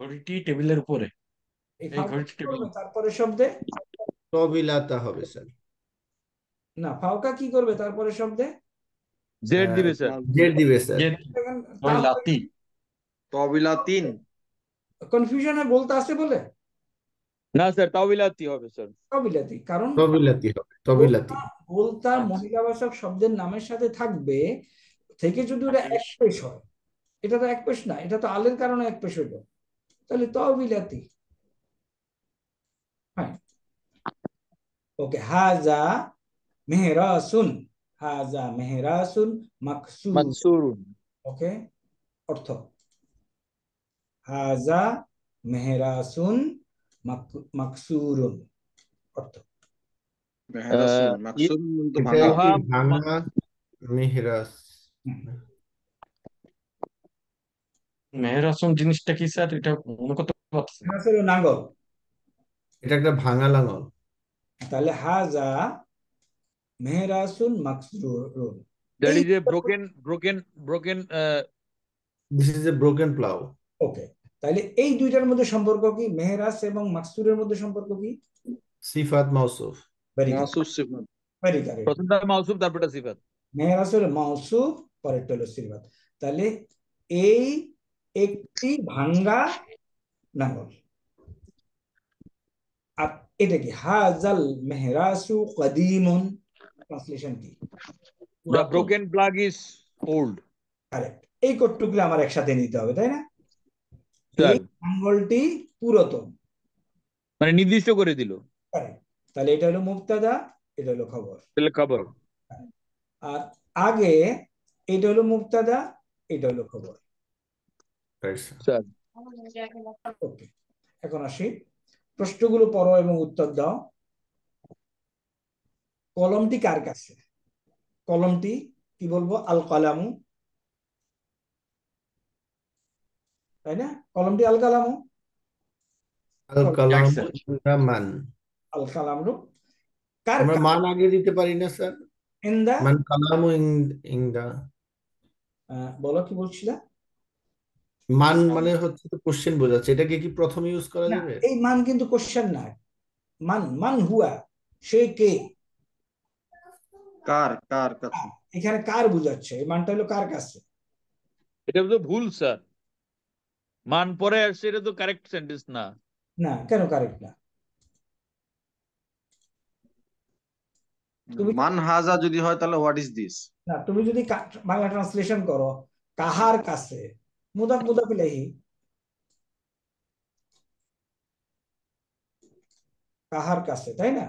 ঘড়িটি টেবিলের উপরে, এই এই ফাউকা ঘড়িটি কি টেবিল। করবে তারপরে শব্দে? তবিলাতা হবে স্যার। না, ফাউকা কি করবে তারপরে শব্দে? জেড দিবে স্যার। জেড দিবে স্যার। যে তাহলে লাতি, তাওবিলাতিন কনফিউশনে বলতে আছে বলে না স্যার, তাওবিলাতি হবে স্যার। তাবিলাতি, কারণ তবিলাতি হবে, তবিলাতি। বলতা আচ্ছা। মহিলাবাচক শব্দের নামের সাথে থাকবে থেকে যদি ওটা এক পেশ হয়, এটা তো এক পেশ না, এটা তো আলের কারণে এক পেশ হইলো, তাহলে তাবিলাতি। হ্যাঁ, ওকে। হাজা মেহরাসুন, হাজা মেহরাসুন মাকসুর। মাকসুরুন। ওকে, অর্থ হাজা মেহরাসুন মাকসুরুন, অর্থ মেহরাসুন আহ, মাকসুরুন তো এটা ভাঙা। উহা একটি ভাঙা মেহরাস। মেহেরাসন জিনিসটা কি স্যার? এটা মনে করতে পারছি না। মেহরাস হলো নাঙ্গল, এটা একটা ভাঙা লাঙল। তাহলে হাজা মেহরাসুন মাকসুরুন। দ্যাট এই is a broken this is a broken plough. Okay, তাহলে এই দুইটার মধ্যে সম্পর্ক কি? মেহরাস এবং মাকসুরের মধ্যে সম্পর্ক কি? সিফাত মাউসুফ। ভেরি কারেক্ট, মাসুস সিফাত ভেরি কারেক্ট। প্রথমটা মাউসুফ তারপরটা সিফাত। মেহরাস হলো মাউসুফ, পরেরটা হলো সিফাত। তাহলে এই একটি ভাঙ্গা নাঙ্গল। আর এটা কি? হাজাল মেহরাসু কদিমুন, ট্রান্সলেশন কি? The broken plug is old. Correct. এই কটটুকু আমার একসাথে নিতে হবে, তাই না? এই স্যার নাঙ্গলটি পুরাতন, মানে নির্দিষ্ট করে দিল। কারেক্ট। তাহলে এটা হলো মুবতাদা, এটা হলো খবর। তাহলে খবর। আর আগে এটা হলো মুবতাদা, এটা হলো খবর। স্যার ওকে, এখন আসি, প্রশ্নগুলো পড়ো এবং উত্তর দাও। কলমটি কার কাছে? কলমটি কি বলবো? আল কালামু, তাই না? কলমটি আল কালামু, আল কালাম স্যার। মান। আল কালামু কার আমরা কাছে? মান আগে দিতে পারি না স্যার? ইন্দা, মান কালামু ইনদা। বলো কি বলছিলা? মান মানে হচ্ছে তো কোশ্চেন বোঝাচ্ছে, এটাকে কি প্রথম ইউজ করা না, যাবে? এই মান কিন্তু কোশ্চেন না। মান, মান হুয়া, সে কে? কার কার কাছে এখানে কার বুঝাচ্ছে, এই মানটা হলো কার কাছে। এটা তো ভুল স্যার, মান পরে আসছে, এটা তো কারেক্ট সেন্টেন্স না। না, কেন কারেক্ট না? তুমি মান হাজা যদি হয় তাহলে হোয়াট ইজ দিস? না, তুমি যদি বাংলা ট্রান্সলেশন করো, কাহার কাছে, মুদাফ মুদাফ ইলাইহি, কাহার কাছে, তাই না?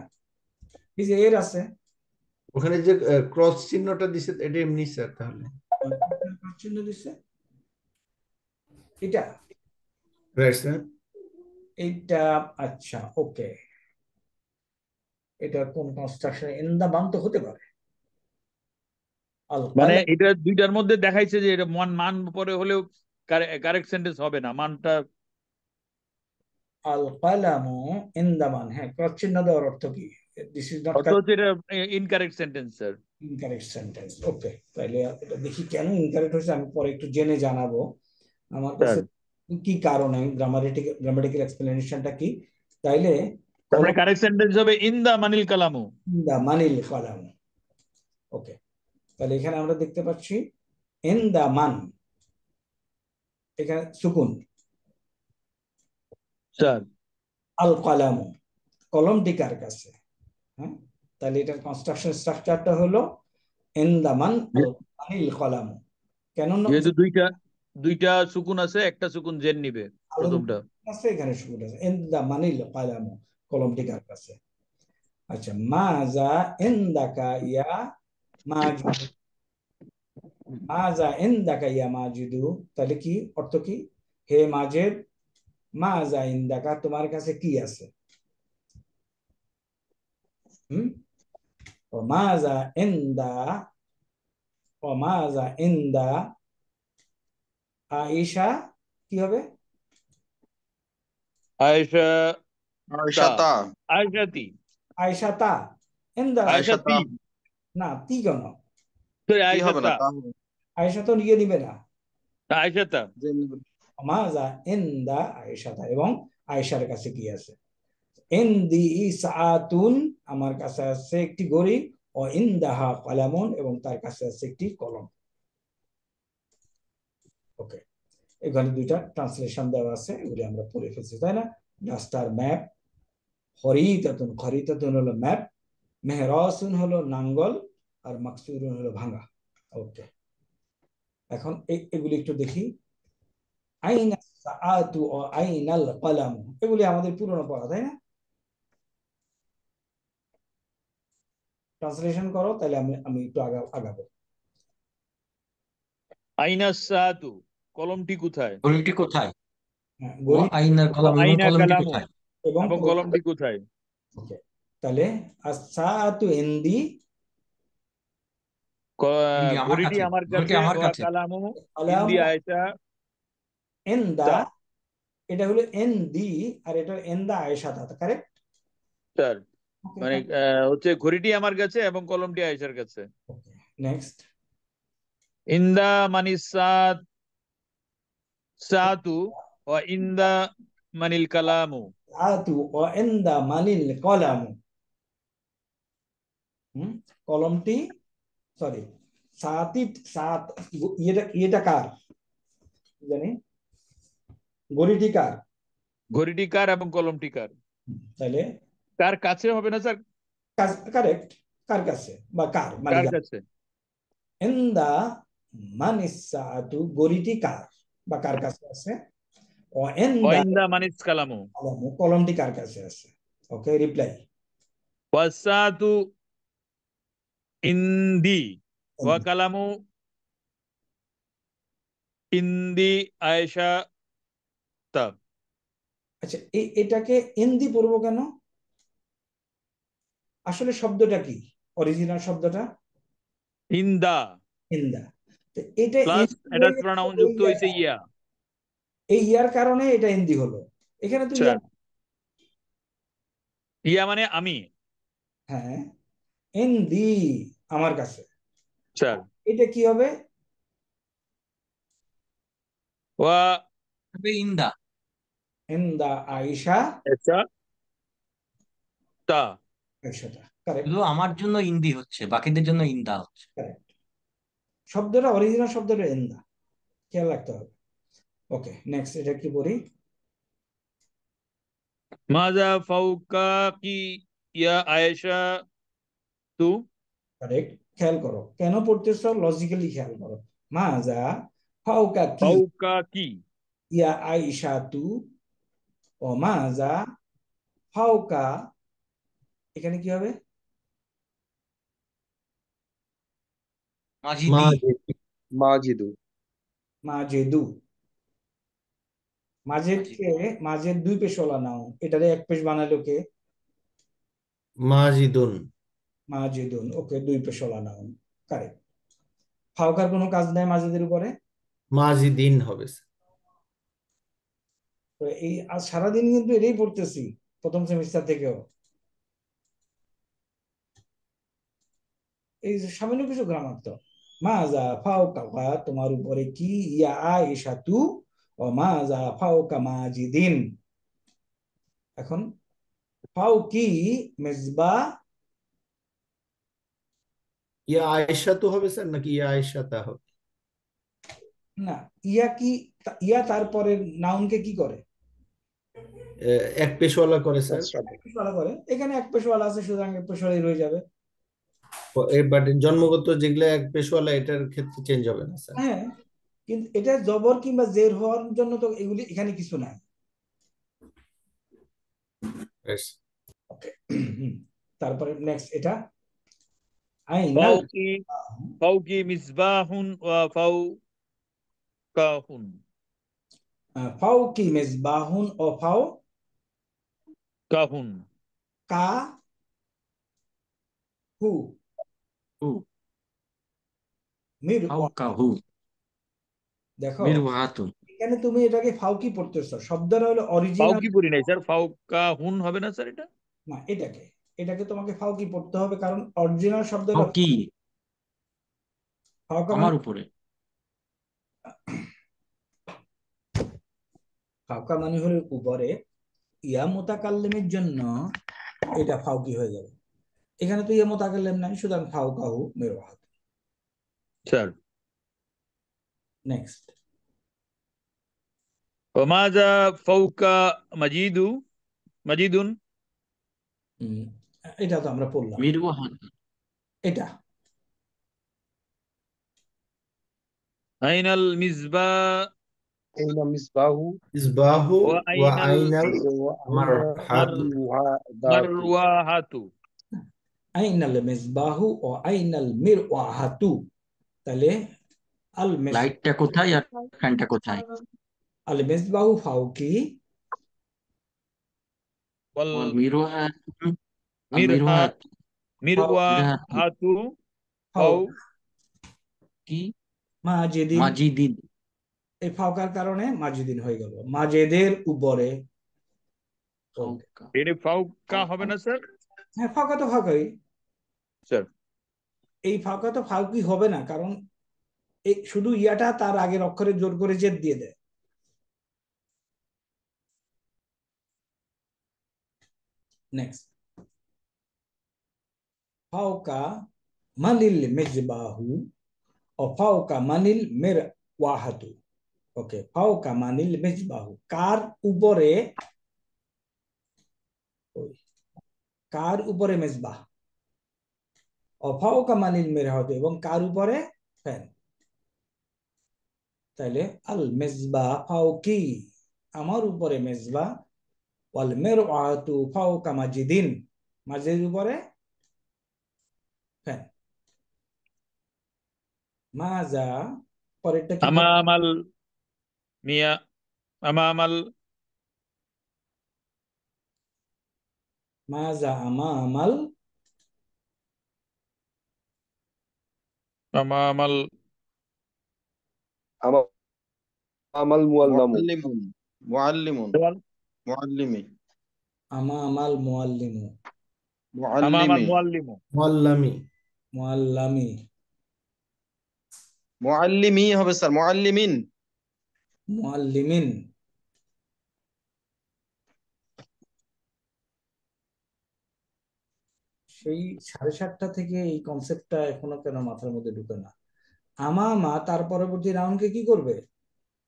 এই যে এর আছে, ওখানে যে ক্রস চিহ্নটা দিছে এটা এমনি স্যার তাহলে? চিহ্ন দিচ্ছে, এটা রাইট স্যার। এইটা, আচ্ছা ওকে। এটা কোন কনস্ট্রাকশন? ইন্দা বাম তো হতে পারে। আল মানে কালাম, এটা দুইটার মধ্যে দেখাইছে যে এটা মান মান পরে হলেও কারেক্ট সেন্টেন্স হবে না, মানটা। আল কালামু ইন্দামান, হ্যাঁ, ক্রস চিহ্ন দেওয়ার অর্থ কি? দিস ইজ নট অর্থ হচ্ছে এটা incorrect sentence sir. Incorrect sentence. Okay, তাহলে এটা দেখি কেন ইনকারেক্ট হয়েছে, আমি পরে একটু জেনে জানাবো। আমার কাছে কি কারণে, গ্রামাটিক্যাল এক্সপ্লেনেশনটা কি? তাইলে তারপরে কলম কারেক্ট সেন্টেন্স হবে ইন দা মানিল কালামু। ইন্দা মানিল কালাম। ওকে, তাহলে এখানে আমরা দেখতে পাচ্ছি ইন দা মান, এখানে সুকুন, স্যার আল কালামু, কলমটি কার কাছে। হ্যাঁ, তাহলে এটার কনস্ট্রাকশন স্ট্রাকচারটা হলো ইন দা মান আল মানিল কালামু। কেন যেহেতু দুইটা সুকুন আছে, একটা সুকুন জেন নিবে প্রথমটা। আছে, এখানে সুকুন আছে। ইন দা মানিল কালামু, কলমটি কার কাছে। আচ্ছা, মাজা ইনদাকা ইয়া মাজিদ, মাজা ইনদাকা ইয়া মাজিদু, তাহলে কি অর্থ কি? হে মাজেদ, মাজা ইনদাকা, তোমার কাছে কি আছে? হুম, ও মাজা ইনদা, ও মাজা ইনদা আয়েশা, কি হবে? আয়েশা তা, আয়শাতা আয়েশাতি, আয়েশা তা ইনদা, আয়েশাতি। না তি কেন? কি হবে না আয়েশাতা তাহলে আয়েশা তো নিয়ে নিবে না। আয়েশাতা মাজা ইনদা আয়েশাতা, এবং আয়েশার কাছে কি আছে? ইনদি সাআতুন, আমার কাছে আছে একটি ঘড়ি, ও ইনদাহা কলামুন, এবং তার কাছে আছে একটি কলম। ওকে, এখানে দুইটা ট্রান্সলেশন দেওয়া আছে, এগুলি আমরা পড়ে ফেলছি, তাই না? রাস্তার ম্যাপ, খরিতাতুন, খরিতাতুন হলো ম্যাপ, মেহরাসুন হলো নাঙ্গল, আর মাকসুরুন হলো ভাঙা। ওকে, এখন এগুলি একটু দেখি। আইনা সাআতু ও আইনাল কলামু, এগুলি আমাদের পুরনো পড়া, তাই না? ট্রান্সলেশন করো, তাহলে আমি আমি একটু আগাবো। আইনা সাতু, কলমটি কোথায়? ঘড়িটি কোথায়? হ্যাঁ, ও ঘড়ি আইনার কলম, এবং আইনা কলমটি কালামু, কোথায়? এবং এবং কলমটি কোথায়? ওকে, তাহলে আস-সাআতু ইনদি, ইন্দি আমার ঘড়িটি কাছে, আমার ঘড়িটি কাছে, আমার ওয়া কাছে। কালামু ইন্দি কলামু আয়েশা ইনদা, তা। এটা হলো ইনদি, আর এটা ইনদা আয়েশা তা, কারেক্ট? স্যার ওকে, মানে হচ্ছে ঘড়িটি আমার কাছে এবং কলমটি আয়েশার কাছে। ওকে, নেক্সট। ইন্দা মানি সাতু ওয়া ইন্দা মানিল কালামু। সাআতু ও ইনদা মানিল কলামু, কলমটি, সরি, সাআতি, সাত, এটা কার জানি? ঘড়িটি কার? ঘড়িটি কার এবং কলমটি কার? তাহলে কার কাছে হবে না স্যার? কারেক্ট, কার কাছে বা কার কার মালিক? কাছে? ইনদা মানিস সাআতু, ঘড়িটি কার বা কার কাছে আছে? ও ইনদা ওয়াইন্দা মানিস কালামু, কলামু, কলমটি কার কাছে আছে? ওকে, রিপ্লাই। ওয়াসাতু ইন্দি ওয়া কালামু ইন্দি আয়েশা তা। আচ্ছা, এটাকে ইন্দি পড়বো কেন? আসলে শব্দটা কি, অরিজিনাল শব্দটা? ইন্দা ইন্দা। তো এটা প্লাস ইন্দি হয়ে অ্যাটাচ গেছে প্রনাউন এই যুক্ত হয়েছে ইয়াটা। ইয়া। এই ইয়ার কারণে এটা ইন্দি হলো, এখানে তো ইয়া। স্যার ইয়া মানে আমি। হ্যাঁ, ইন্দি আমার কাছে, স্যার এটা কি হবে? ওয়া তবে ইন্দা, ইন্দা আয়েশা, আয়েশা তা। আয়েশাটা, কারেক্ট, শুধু আমার জন্য ইন্দি হচ্ছে, বাকিদের জন্য ইন্দা হচ্ছে। কারেক্ট। শব্দটা, অরিজিনাল শব্দটা ইন্দা, খেয়াল রাখতে হবে। ওকে, নেক্সট, এটা কি পড়ি? মাজা ফাউকা কি ইয়া আয়েশা তু। কারেক্ট, খেয়াল করো কেন পড়তেছো, লজিক্যালি খেয়াল করো। মাজা ফাউকা কি ফাউকা কি ইয়া আয়েশা তু, ও মাজা ফাউকা, এখানে কি হবে? মাজিদি, মাজিদ, মাজিদু, মাজেদু। মাজিদ, মাজেদকে, মাজেদ দুই পেশওয়ালা নাও, এটারে এক পেশ বানালো কে? মাজিদুন। মাজেদুন। ওকে, দুই পেশওয়ালা নাও, কারেক্ট। ফাউকার কোনো কাজ নাই মাজেদের উপরে। মাজিদিন হবে স্যার। তো এই আজ সারাদিন কিন্তু এটাই পড়তেছি, প্রথম সেমিস্টার থেকেও। এই যে সামান্য কিছু গ্রামার তো। মাজা ফাউকা, তোমার উপরে কি, ইয়া আয়েশা তু, ও মাজা ফাউকা মাজিদিন। এখন ফাউকি মেজবা, ইয়া আয়েশা তো হবে স্যার, নাকি ইয়া আয়েশা তা হবে? না, ইয়া কি, ইয়া তারপরে নাউনকে কি করে? এক পেশওয়ালা করে স্যার। এক পেশওয়ালা করে, এখানে এক পেশওয়ালা আছে, সুতরাং এক পেশওয়ালাই রয়ে যাবে। বাট জন্মগত যেগুলো এক পেশওয়ালা, এটার ক্ষেত্রে চেঞ্জ হবে না স্যার। হ্যাঁ, কিন্তু এটা জবর কিংবা জের হওয়ার জন্য তো এগুলি এখানে কিছু নাই। Yes. ওকে, তারপরে নেক্সট, এটা আইনাল, ফাউকি ফাউকি মিসবাহুন ওয়া ফাউকাহুন। ফাউকি মেজবাহুন ও ফাও কাহুন কা হু হু, মির, ফাওকাহু, দেখো মিরওয়াতুন। এখানে তুমি এটাকে ফাউকি পড়তেছো, শব্দটা হলো অরিজিনাল। ফাউকি পড়ি নাই স্যার, ফাউকাহুন হবে না স্যার এটা? না, এটাকে এটাকে তোমাকে ফাউকি পড়তে হবে, কারণ অরিজিনাল শব্দটা ও কি ফাউকা আমার মানে উপরে? ফাউকা মানে হলো উপরে, ইয়া মুতাকাল্লিমের জন্য এটা ফাউকি হয়ে যাবে। এখানে তো ইয়া মুতাকাল্লিম নাই, সুতরাং ফাউকাহু মিরওয়াহাত। Sir next. ওমাজা ফাউকা মাজিদুন। এটা তো আমরা পড়লাম। মিরওয়াহাত। এটা আইনাল মিসবা আইনা মিসবাহু ইসবাহু ওয়া ওয়া আইনাল আইনাল ওয়া আমার আইনা হাতু। মিরওয়াদাতু। মারওয়াহাতু। আইনাল মিসবাহু ও আইনাল মিরওয়াহাতু। তাহলে আল মিস লাইটটা কোথায় আর ফ্যানটা কোথায়? আল মিসবাহু ফাউকি ওয়াল ওয়াল মিরওয়াহাত আল মিরহা মিরওয়াহাত মিরওয়াহাত মিরওয়াহাতু ফাউ কি মাজিদিন। মাজিদিন। এই ফাউকার কারণে মাজিদিন হয়ে গেল, মাজেদের উপরে। ফাউকা। এটা ফাউকা হবে না স্যার? হ্যাঁ, ফাঁকা তো ফাঁকাই। স্যার এই ফাঁকা তো ফাঁকি হবে না, কারণ এই শুধু ইয়াটা তার আগের অক্ষরে জোর করে জেদ দিয়ে দেয়। নেক্সট। ফাওকা মানিল মিজবাহু ও ফাওকা মানিল মিরওয়াহাতু। ওকে, ফাওকা মানিল মিজবাহু কার উপরে, কার উপরে মেজবাহ, ও ফাওকা মানিল মিরওয়াহাতু এবং কার উপরে ফ্যান। তাইলে আল মেজবাহ ফাওকি আমার উপরে মেজবাহ, ওয়াল মিরওয়াহাতু ফাওকা মাজিদিন মাজিদের উপরে ফ্যান। মাজা পরেরটা কি? আমামাল মিয়া আমামাল মাজা আমামাল আমামাল আমাল মুআল্লামু। মুআল্লিমুন মুআল্লিমুন মুআল্লিমি আমামাল মুআল্লিমু আমামাল মুআল্লিমি মুআল্লিমু মুআল্লামি। মুআল্লামি মুআল্লিমি হবে স্যার, মুআল্লিমিন। মুআল্লিমিন। সেই 7:30 থেকে এই কনসেপ্টটা এখনো কেন মাথার মধ্যে ঢুকে না? আমামা তার পরবর্তী রাউন্ডকে কি করবে?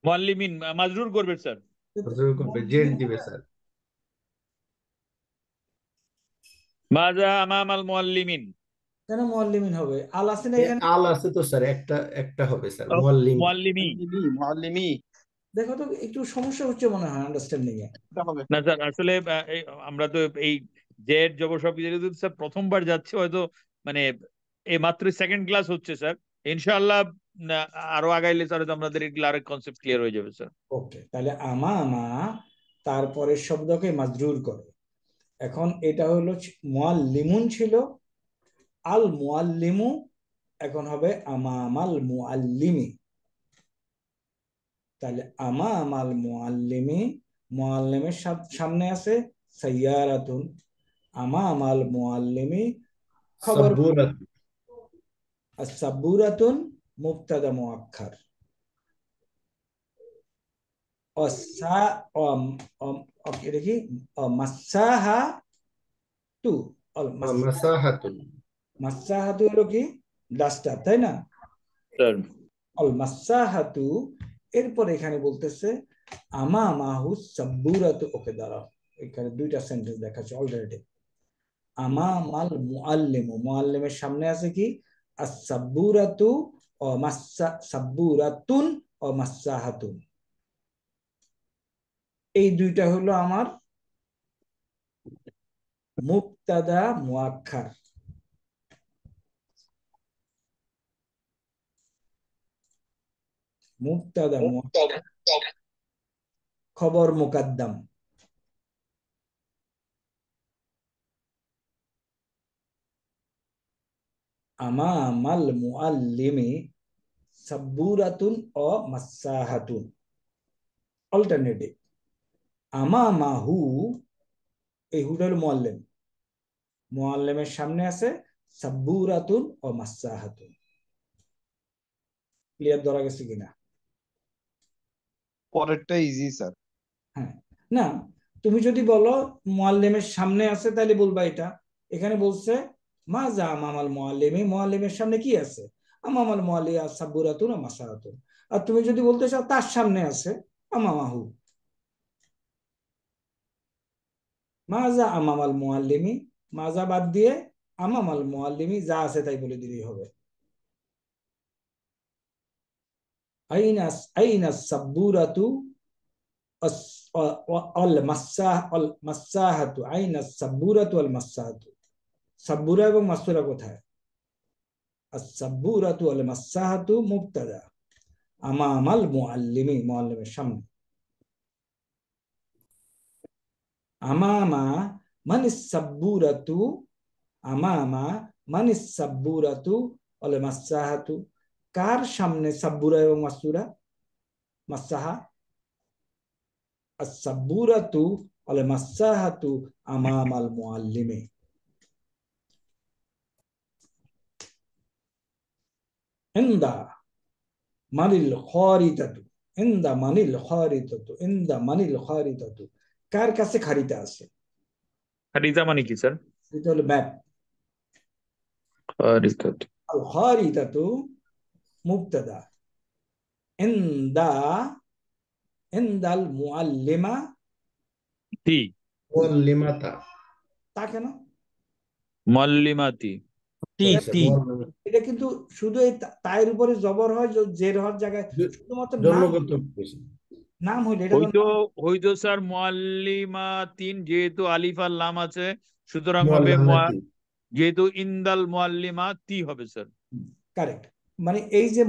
মুআল্লিমিন মাজরুর করবে স্যার। হুজুর করবে, জেড দিবে স্যার। মাজা আমামাল মুআল্লিমিন। কেন মুআল্লিমিন হবে? আল আছে না এ এখানে? আল আছে তো স্যার, একটা একটা হবে স্যার, মুআল্লিম। মুআল্লিমি। মুআল্লিমি দেখো তো, একটু সমস্যা হচ্ছে মনে হয় আন্ডারস্ট্যান্ডিং এ। এটা হবে। না স্যার আসলে আমরা তো এই জেড জবর সব কিছু স্যার প্রথমবার যাচ্ছে হয়তো, মানে এই মাত্র সেকেন্ড ক্লাস হচ্ছে স্যার। ইনশাআল্লাহ আরো আগাইলে স্যার হয়তো আমাদের এগুলো আরেক কনসেপ্ট ক্লিয়ার হয়ে যাবে স্যার। ওকে, তাহলে আমামা তারপরের শব্দকে মাজরুর করে। এখন এটা হলো মুআল্লিমুন ছিল, আল মুআল্লিমু এখন হবে আমামাল মুআল্লিমি। তাহলে আমামাল মুআল্লিমি, মুআল্লিমের সামনে আছে সাইয়ারাতুন। আমামাল মুআল্লিমি খবর সাব্বুরাত। সাব্বুরাতুন মুবতাদা মুআক্খার। অসা এটা কি? মাসাহা তু। মাসাহাতুন। মাসাহাতু হলো কি? ডাস্টার, তাই না? স্যার অল মাসাহাতু। এরপর এখানে বলতেছে আমামাহু সাব্বুরাতু। ওকে, দাঁড়াও, এখানে দুইটা সেন্টেন্স দেখাচ্ছে অলরেডি। আমামাল মুআল্লিমু, মুআল্লিমের সামনে আছে কি? আস-সাব্বুরাতু ও সাব্বুরাতুন ও মাসাহাতুন। এই দুইটা হলো আমার মুবতাদা মুআক্খার। মুবতাদা মুআক্খার, খবর মুকাদ্দাম। আমামাল মুআল্লিমি সাব্বুরাতুন ও মাসাহাতুন। অল্টারনেটিভ। আমামাহু, এই হুটা হলো মুআল্লিম, মুআল্লিমের সামনে আছে সাব্বুরাতুন ও মাসাহাতুন। ক্লিয়ার ধরা গেছে কিনা? পরেরটা ইজি স্যার। হ্যাঁ, না তুমি যদি বলো মুআল্লিমের সামনে আছে তাহলে বলবা এটা। এখানে বলছে মাজা আমামাল মুআল্লিমি, মুআল্লিমের সামনে কি আছে? আমামাল মুআল্লি সাব্বুরাতুন ও মাসাহাতুন। আর তুমি যদি বলতে চাও তার সামনে আছে আমামাহু, মাজা আমামাল মুআল্লিমি, মাজা বাদ দিয়ে আমামাল মুআল্লিমি যা আছে তাই বলে দিলেই হবে। আইনা আইনা সাব্বুরাতু অল মাসাহাতু, আইনা সাব্বুরাতু অল মাসাহাতু। সাব্বুরা এবং মাসুরা কোথায়? আস-সাব্বুরাতু ওয়াল মাসাহাতু মুবতাদা, আমামাল মুআল্লিমি মুআল্লিমের সামনে। আমামা মানিস সাব্বুরাতু, আমামা মানিস সাব্বুরাতু ওয়াল মাসাহাতু, কার সামনে সাব্বুরা এবং মাসুরা মাসাহা? আস-সাব্বুরাতু ওয়াল মাসাহাতু আমামাল মুআল্লিমি। ইনদা মানিল খারিতাতু, ইনদা মানিল খারিতাতু, ইনদা মানিল খারিতাতু, কার কাছে খারিতা আছে? খারিতা মানে কি স্যার? এটা হলো ম্যাপ। খারিতাতু, আল খারিতাতু মুবতাদা, ইনদা ইনদাল মুআল্লিমা তি, মুআল্লিমাতা। তা কেন? মুআল্লিমাতি, তি আচ্ছা, তি। এটা কিন্তু শুধু এই তায়ের উপরে জবর হয়, জের হওয়ার জায়গায় শুধুমাত্র নাম, জন্মগত নাম হইলে এটা তো হয়তো নাম। হয়তো স্যার মুআল্লিমাতিন, যেহেতু আলিফ আর লাম আছে সুতরাং হবে মুআল্লামাতি। যেহেতু ইনদাল মুআল্লিমাতি হবে স্যার। কারেক্ট। মানে এই যে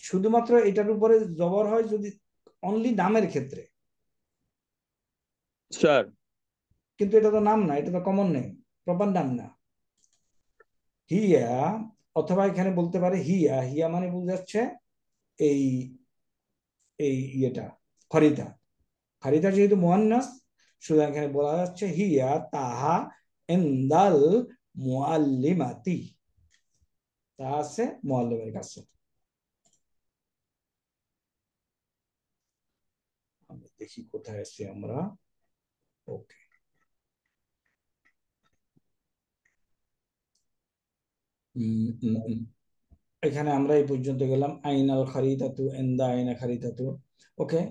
শুধুমাত্র এটার উপরে জবর হয় যদি অনলি নামের ক্ষেত্রে, স্যার কিন্তু এটা তো নাম না, এটা তো কমন নেই, প্রপার নাম না। হিয়া, অথবা এখানে বলতে পারে হিয়া, হিয়া মানে বোঝাচ্ছে এই এই ইয়েটা খরিদা। খরিদা যেহেতু মুয়ান্নাস, সুতরাং এখানে বলা যাচ্ছে হিয়া তাহা ইনদাল মুআল্লিমাতি, তা আছে মুআল্লিমের কাছে। আমি দেখি কোথায় আছি আমরা। ওকে, এখানে আমরা এই পর্যন্ত গেলাম, আইনাল খারিতাতু, ইনদা আইনা খারিতাতু। ওকে,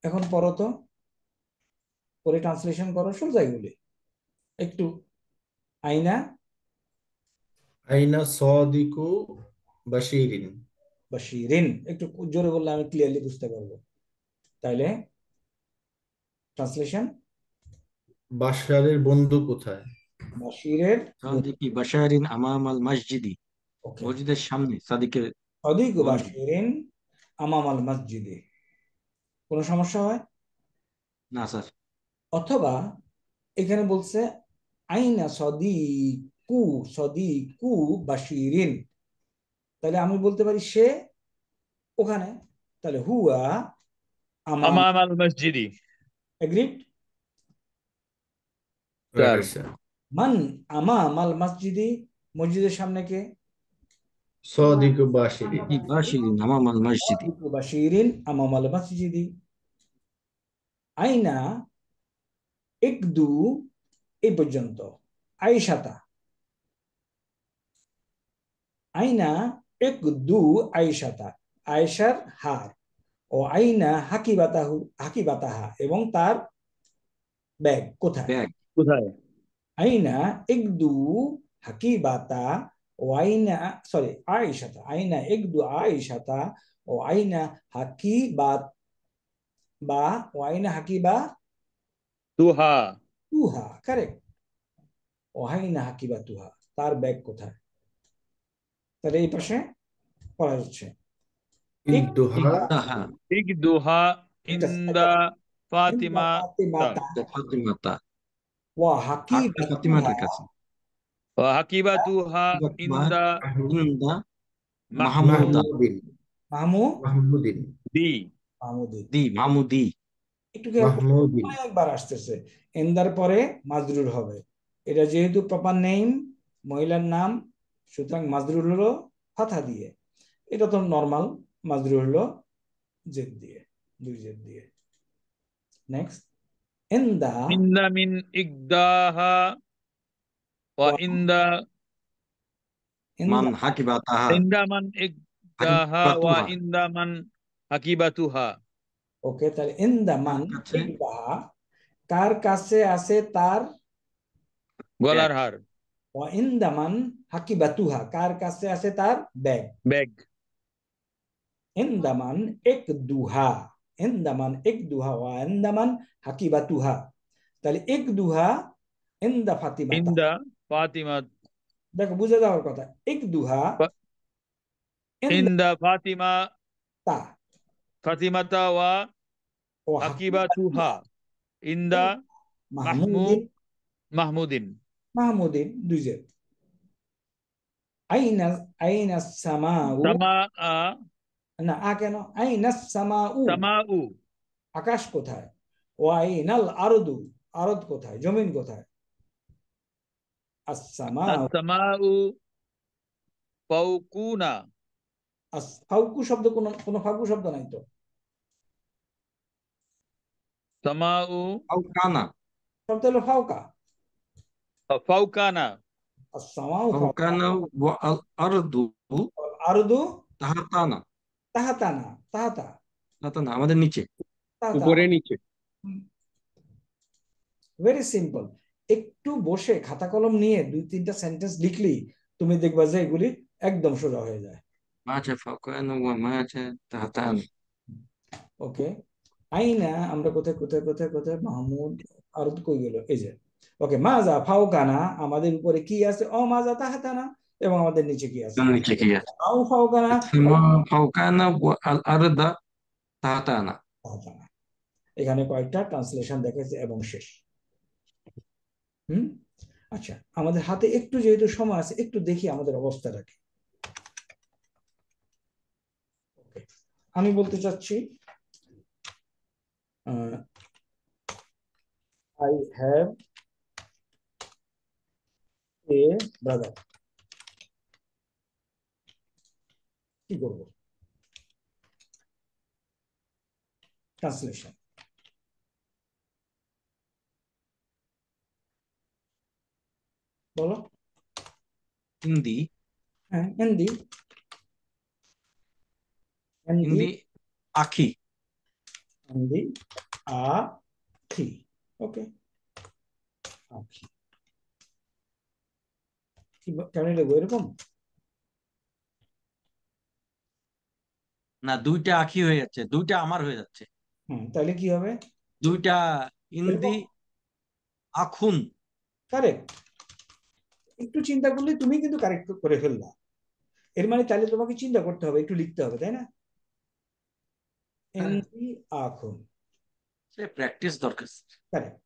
এখন পড়ো তো, পরে ট্রান্সলেশন করো সোজা এগুলি একটু। আইনা আইনা সাদিকু বাশিরিন। বাশিরিন, একটু জোরে বললে আমি ক্লিয়ারলি বুঝতে পারবো। তাইলে ট্রান্সলেশন, বাশারের বন্ধু কোথায়? বাশিরের সাদিকি বাশারিন আমামাল মসজিদি, ওকে, মসজিদের সামনে সাদিকের সাদিক বন্ধু। বাশিরিন আমামাল মসজিদে। কোনো সমস্যা হয়? না স্যার। অথবা এখানে বলছে আইনা সাদিকু, সাদিকু বাশিরিন, তাহলে আমি বলতে পারি সে ওখানে, তাহলে হুয়া আমামাল মসজিদি। এগ্রিড? স্যার মান আমামাল মসজিদি, মসজিদের সামনে কে? সাদিকু বাশিরিন। বাশিরিন আমামাল মসজিদি। সাদিকু বাশিরিন আমামাল মসজিদি। আইনা ইকদু, এই পর্যন্ত। আয়েশাতা, আইনা ইকদু আয়েশাতা, আয়েশার হার। ও আইনা হাকিবাতাহু, হাকিবাতাহা, এবং তার ব্যাগ কোথায়? ব্যাগ কোথায়? আইনা ইকদু হাকিবাতা ও আইনা, সরি আয়েশাতা, আইনা ইকদু আয়েশাতা ও আইনা হাকিবাত বা ও আইনা হাকিবা তুহা, তুহা, কারেক্ট। ও আইনা হাকিবা তুহা, তার ব্যাগ কোথায়? তাহলে এই পাশে পড়া যাচ্ছে ইকদুহা তাহা ইকদুহা ইনদা ফাতিমা ফাতিমাতা ফাতিমাতা, ওয়া হাটটা হাকিবাতুহা, ফাতিমাতার কাছে। হাকিবাতুহা ইনদা ইনদা মাহমুদা, মাহমুদিন। মাহমু মাহমুদিন। দি, মাহমুদিন। দি মাহমুদি। একটু খেয়াল করো, মাহমুদিন। অনেকবার আসতেছে, এন্দার পরে মাজরুর হবে, এটা যেহেতু প্রপার নেম, মহিলার নাম, সুতরাং মাজরুর হলো ফাথা দিয়ে। এটা তো নর্মাল, মাজরুর হলো জেদ দিয়ে, 2 জেদ দিয়ে। নেক্সট, ইন্দা ইন্দা মিন ইকদাহা ওয়া ইন্দা মান হাকিবাতাহা ইন্দা মান ইকদাহা ওয়া হাকিবাতুহা ইন্দা মান হাকিবাতুহা। ওকে, তাহলে ইন্দা মান কার কাছে ইকদাহা, কার কাছে আছে তার গলার ব্যাগ হার, ওয়া ইন্দা মান হাকিবাতুহা, কার কাছে আছে তার ব্যাগ। ব্যাগ। ইন্দামান একদুহা, ইন্দামান একদুহা ওয়া ইন্দামান হাকিবাতুহা। তাহলে একদুহা ইন্দা ফাতিমাতা, ইন্দা ফাতিমা, দেখো বুঝে যাওয়ার কথা, একদুহা ইন্দা ইন্দা ফাতিমা তা ফাতিমাতা ওয়া ও হাকিবাতুহা হাকিবাতুহা ইন্দা মাহমুদিন, মাহমুদিন। মাহমুদিন 2 জেড। আইনা আইনা সামাউ, সামা না কেন, আইনা সামাউ, সামাউ, আকাশ কোথায়, ওয়া আইনাল আরদু, আরদ কোথায়, জমিন কোথায়। আসসামাউ, আসসামাউ ফাওকুনা, ফাউকু শব্দ, কোনো ফাউকু শব্দ নাই তো। সামাউ আও কানা শব্দ হলো ফাউকা, ফাওকানা, আসসামাউ আও ফাউকা, কানা ওয়া আল আরদু আরদু তাহাতানা তাহাতানা, তাহাতা তাহাতানা আমাদের নিচে। তাহাতা। উপরে নিচে। Very simple. একটু বসে খাতা কলম নিয়ে 2-3টা সেন্টেন্স লিখলি তুমি দেখবা যে এগুলি একদম সোজা হয়ে যায়। মাঝে ফাওকানা ওয়া মাঝে তাহাতানা। ওকে, আইনা আমরা কোথায় কোথায় কোথায় কোথায়, মাহমুদ আরদ কই গেল, এই যে। ওকে, মাজা ফাওকানা, আমাদের উপরে কি আছে, ও মাজা তাহাতানা, এবং আমাদের নিচে কি আছে, নিচে কি আছে? আও ফাওকানা সামা ফাওকানা ওয়া আল আরদা তাহাতানা। তাহাতানা। এখানে কয়েকটা ট্রান্সলেশন দেখাচ্ছে এবং শেষ। হুম, আচ্ছা, আমাদের হাতে একটু যেহেতু সময় আছে, একটু দেখি আমাদের অবস্থাটা কি। আমি বলতে চাচ্ছি আই হ্যাভ এ ব্রাদার, কি করব, ট্রান্সলেশন বলো। হিন্দি হ্যাঁ, হিন্দি, হিন্দি, হিন্দি আখি হিন্দি আখি। ওকে, আখি কেন লিখবো এরকম, না, দুইটা আখি হয়ে যাচ্ছে, দুইটা আমার হয়ে যাচ্ছে, তাহলে কি হবে, দুইটা হিন্দি এরকম আখুন। কারেক্ট। একটু চিন্তা করলে তুমি কিন্তু কারেক্ট করে ফেলবা। এর মানে তাহলে তোমাকে চিন্তা করতে হবে, একটু লিখতে হবে, তাই না। হিন্দি আখুন, সে প্র্যাকটিস দরকার। Correct.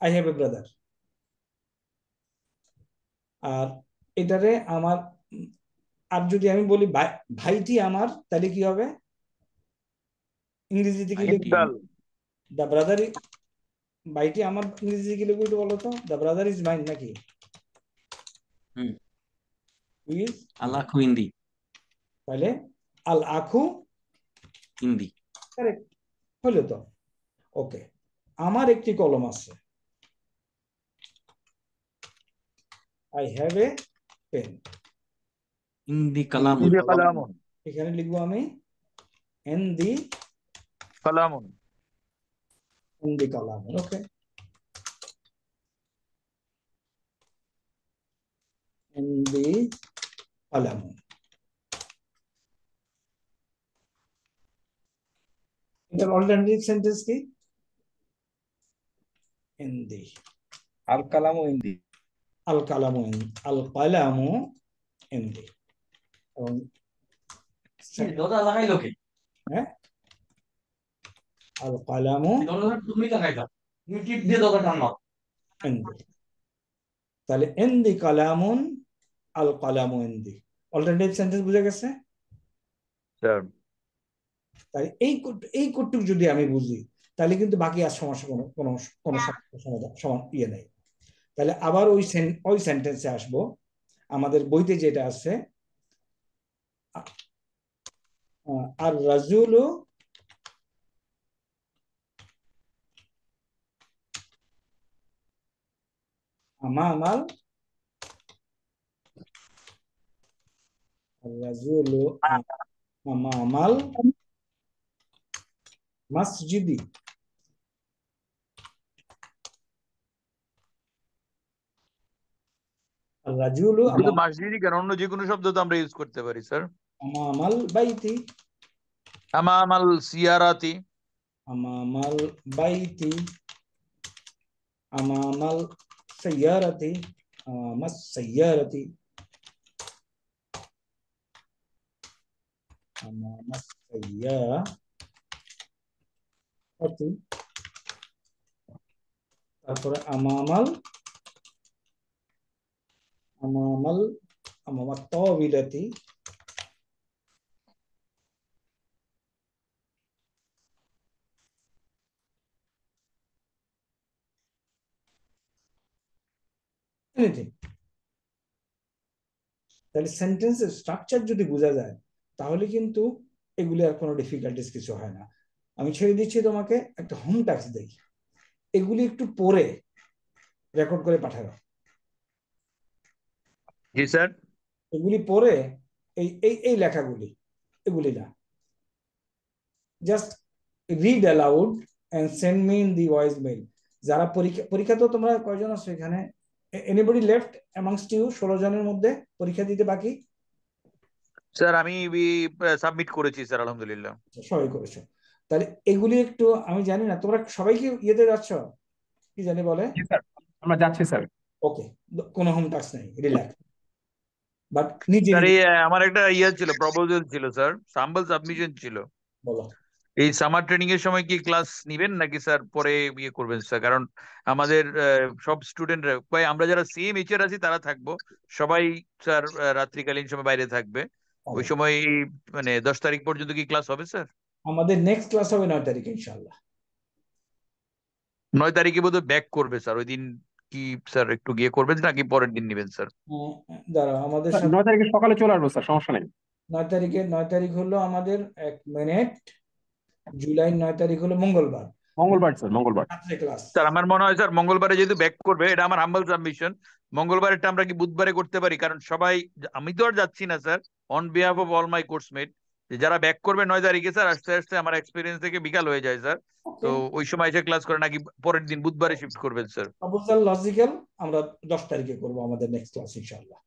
I have a brother. আর এটারে আমার, আর যদি আমি বলি ভাইটি আমার, তাহলে কি হবে, ইংরেজিতে কি লিখবো, ইন্দাল, দ্য ব্রাদার, ভাইটি আমার ইংরেজিতে কি লিখবো একটু বলো তো, দ্য ব্রাদার ইজ মাইন নাকি, হুম, ইজ, আল আখু হিন্দি, তাহলে আল আখু, হিন্দি। কারেক্ট হলো তো। ওকে, আমার একটি কলম আছে, আই হ্যাভ এ পেন, হিন্দি কালামুন। ইন্দা কালামুন, এখানে লিখবো আমি হিন্দি, কালামুন। হিন্দি কলাম। ওকে, হিন্দি কলাম। এটার অল্টারনেটিভ সেন্টেন্স কি, হিন্দি, আল কালামু হিন্দি। আল কালামু, আল কালামু হিন্দি। এবং দরজা লাগাইলো কে? হ্যাঁ, আল কালামু দরজা তুমি লাগাইলা, তুমি টিপ দিয়ে দরজা টানো। হিন্দি। তাহলে হিন্দি কালামুন, আল কালামু হিন্দি। অল্টারনেটিভ সেন্টেন্স বুঝে গেছে। স্যার, তাহলে এই কোটটুক যদি আমি বুঝি, তাহলে কিন্তু বাকি আর সমস্যা কোনো কোনো কোনো সমস্যা সমাধান ইয়ে নেই। তাহলে আবার ওই সেন্টেন্সে আসবো। আমাদের বইতে যেটা আছে, আর রাজুলু আমামাল রাজুলু আমামাল মসজিদি। রাজুলু শুধু মসজিদই কেন, অন্য যে কোনো শব্দ তো আমরা ইউজ করতে পারি স্যার। আমামাল বাইতি, আমামাল সিয়ারাতি, আমামাল বাইতি, আমামাল সাইয়ারাতি, আমামাস সাইয়ারাতি, আমামাস সাইয়ারাতি। তারপরে আমামাত তাওবিলাতি, এনিথিং। তাহলে সেন্টেন্সের স্ট্রাকচার যদি বোঝা যায় তাহলে কিন্তু এগুলি আর কোনো ডিফিকাল্টিস কিছু হয় না। আমি ছেড়ে দিচ্ছি তোমাকে, একটা হোম টাস্ক দেই, এগুলি একটু পড়ে রেকর্ড করে পাঠাও। জি স্যার। এগুলি পড়ে এই এই এই লেখাগুলি, এগুলি না, just read aloud and send me in the voice mail. যারা পরীক্ষা তো তোমরা কয়জন আছো এখানে? Anybody left amongst you? 16 জনের মধ্যে পরীক্ষা দিতে বাকি? স্যার আমি সাবমিট করেছি স্যার, আলহামদুলিল্লাহ। সবাই করেছো? তাহলে এগুলি একটু, আমি জানি না তোমরা সবাই কি ইয়েতে যাচ্ছ, কি জানি বলে, জি স্যার, আমরা যাচ্ছি স্যার। ওকে, কোনো হোম টাস্ক নেই, রিল্যাক্স, বাট নিজে স্যার নিজে এই আমার একটা ছিল, প্রপোজাল ছিল স্যার, সাম্বল সাবমিশন ছিল। বলো। এই সামার ট্রেনিং এর সময় কি ক্লাস নিবেন নাকি স্যার পরে করবেন স্যার? কারণ আমাদের সব স্টুডেন্টরা, আমরা যারা সেম এইচআর আছি তারা থাকবো সবাই স্যার, রাত্রিকালীন সময় বাইরে থাকবে। ওই সময় মানে 10 তারিখ পর্যন্ত কি ক্লাস হবে স্যার? আমাদের নেক্সট ক্লাস হবে 9 তারিখে ইনশাআল্লাহ। 9 তারিখে বোধহয় ব্যাক করবে স্যার, ওই দিন কি স্যার একটু গিয়ে করবেন নাকি পরের দিন নিবেন স্যার? দাঁড়াও, আমাদের সাথে 9 তারিখে সকালে চলে আসবো স্যার, সমস্যা নেই। 9 তারিখ হলো আমাদের, 1 মিনিট, জুলাই 9 তারিখ হলো মঙ্গলবার, মঙ্গলবার স্যার, মঙ্গলবার। রাত্রে ক্লাস। স্যার আমার মনে হয় স্যার মঙ্গলবারে যেহেতু ব্যাক করবে, এটা আমার হাম্বল সাবমিশন, মঙ্গলবারেরটা আমরা কি বুধবারে করতে পারি? কারণ সবাই, আমি তো আর যাচ্ছি না sir, on behalf of all my coursemate, যারা ব্যাক করবে 9 তারিখে স্যার, আস্তে আস্তে আমার এক্সপিরিয়েন্স থেকে বিকাল হয়ে যায় স্যার, তো ওই সময় এসে ক্লাস করে নাকি পরের দিন বুধবারে শিফট করবেন স্যার? প্রপোজাল লজিক্যাল, আমরা 10 তারিখে করব আমাদের নেক্সট ক্লাস ইনশাআল্লাহ।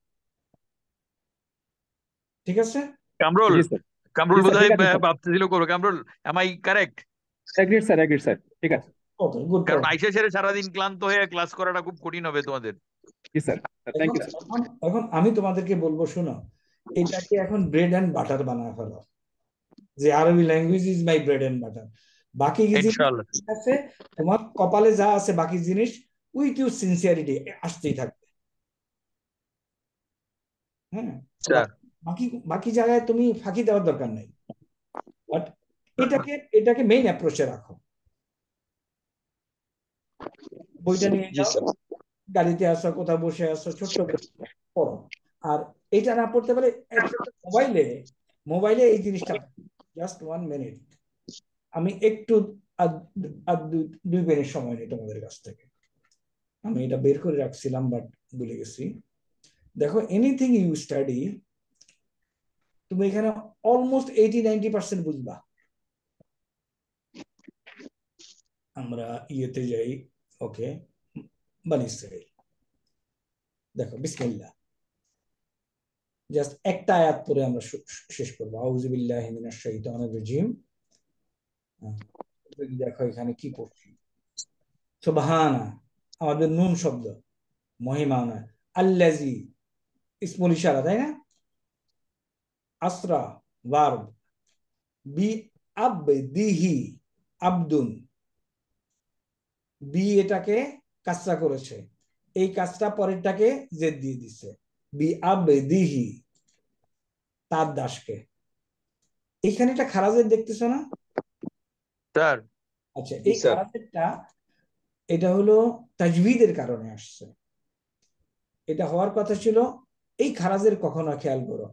ঠিক আছে কামরুল, জি স্যার, কামরুল জি স্যার, বোধহয় ঠিক আছে স্যার। ভাবতেছিল করবে। Kamrul, am I correct? Agreed sir, agreed sir, ঠিক আছে। Okay, good. কারণ আইসা ছেড়ে সারাদিন ক্লান্ত হয়ে ক্লাস করাটা খুব কঠিন হবে তোমাদের। জি স্যার, থ্যাংক ইউ স্যার। এখন আমি তোমাদেরকে বলবো, শোনো, এটাকে এখন ব্রেড এন্ড বাটার বানায় ফেলো, যে Arabi language is my bread and butter. বাকি জিনিস ইনশাআল্লাহ আছে, তোমার কপালে যা আছে বাকি জিনিস উইথ ইউ সিনসিয়ারিটি আসতেই থাকবে। হ্যাঁ, স্যার। বাকি বাকি জায়গায় তুমি ফাঁকি দেওয়ার দরকার নাই, বাট এটাকে মেইন অ্যাপ্রোচে রাখো। বইটা নিয়ে জি যাও, স্যার। গাড়িতে আসো, কোথাও বসে আসো, ছোট্ট করে পড়ো। আর এটা না পড়তে পারে মোবাইলে, মোবাইলে এই জিনিসটা, জাস্ট 1 মিনিট, আমি একটু আর 2 মিনিট সময় নিই তোমাদের কাছ থেকে। আমি এটা বের করে রাখছিলাম বাট ভুলে গেছি। দেখো, এনিথিং ইউ স্টাডি, তুমি এখানে অলমোস্ট 80-90% বুঝবা। আমরা ইয়েতে যাই, ওকে, বানি ইসরাইল, দেখো বিসমিল্লাহ, জাস্ট একটা আয়াত পরে আমরা শেষ করবো, আউযু বিল্লাহি মিনাশ শাইতানির রাজিম। দেখো এখানে কি পড়ছি, সুবহানা, আমাদের নুন শব্দ, মহিমা নয়, আল্লাজি ইসমুল ইশারা, তাই না? আসরা ভার্ব, বি আবদিহি, আব্দুন, বি এটাকে কাসরা করেছে, এই কাজটা পরেরটাকে জেদ দিয়ে দিচ্ছে, বি আবদিহি, তার দাসকে। এখানে একটা খারাজের দেখতেছো না? স্যার। আচ্ছা, এই খারাজেরটা এটা হলো তাজবিদের কারণে আসছে। এটা হওয়ার কথা ছিল এই খারাজের কখনো, খেয়াল করো,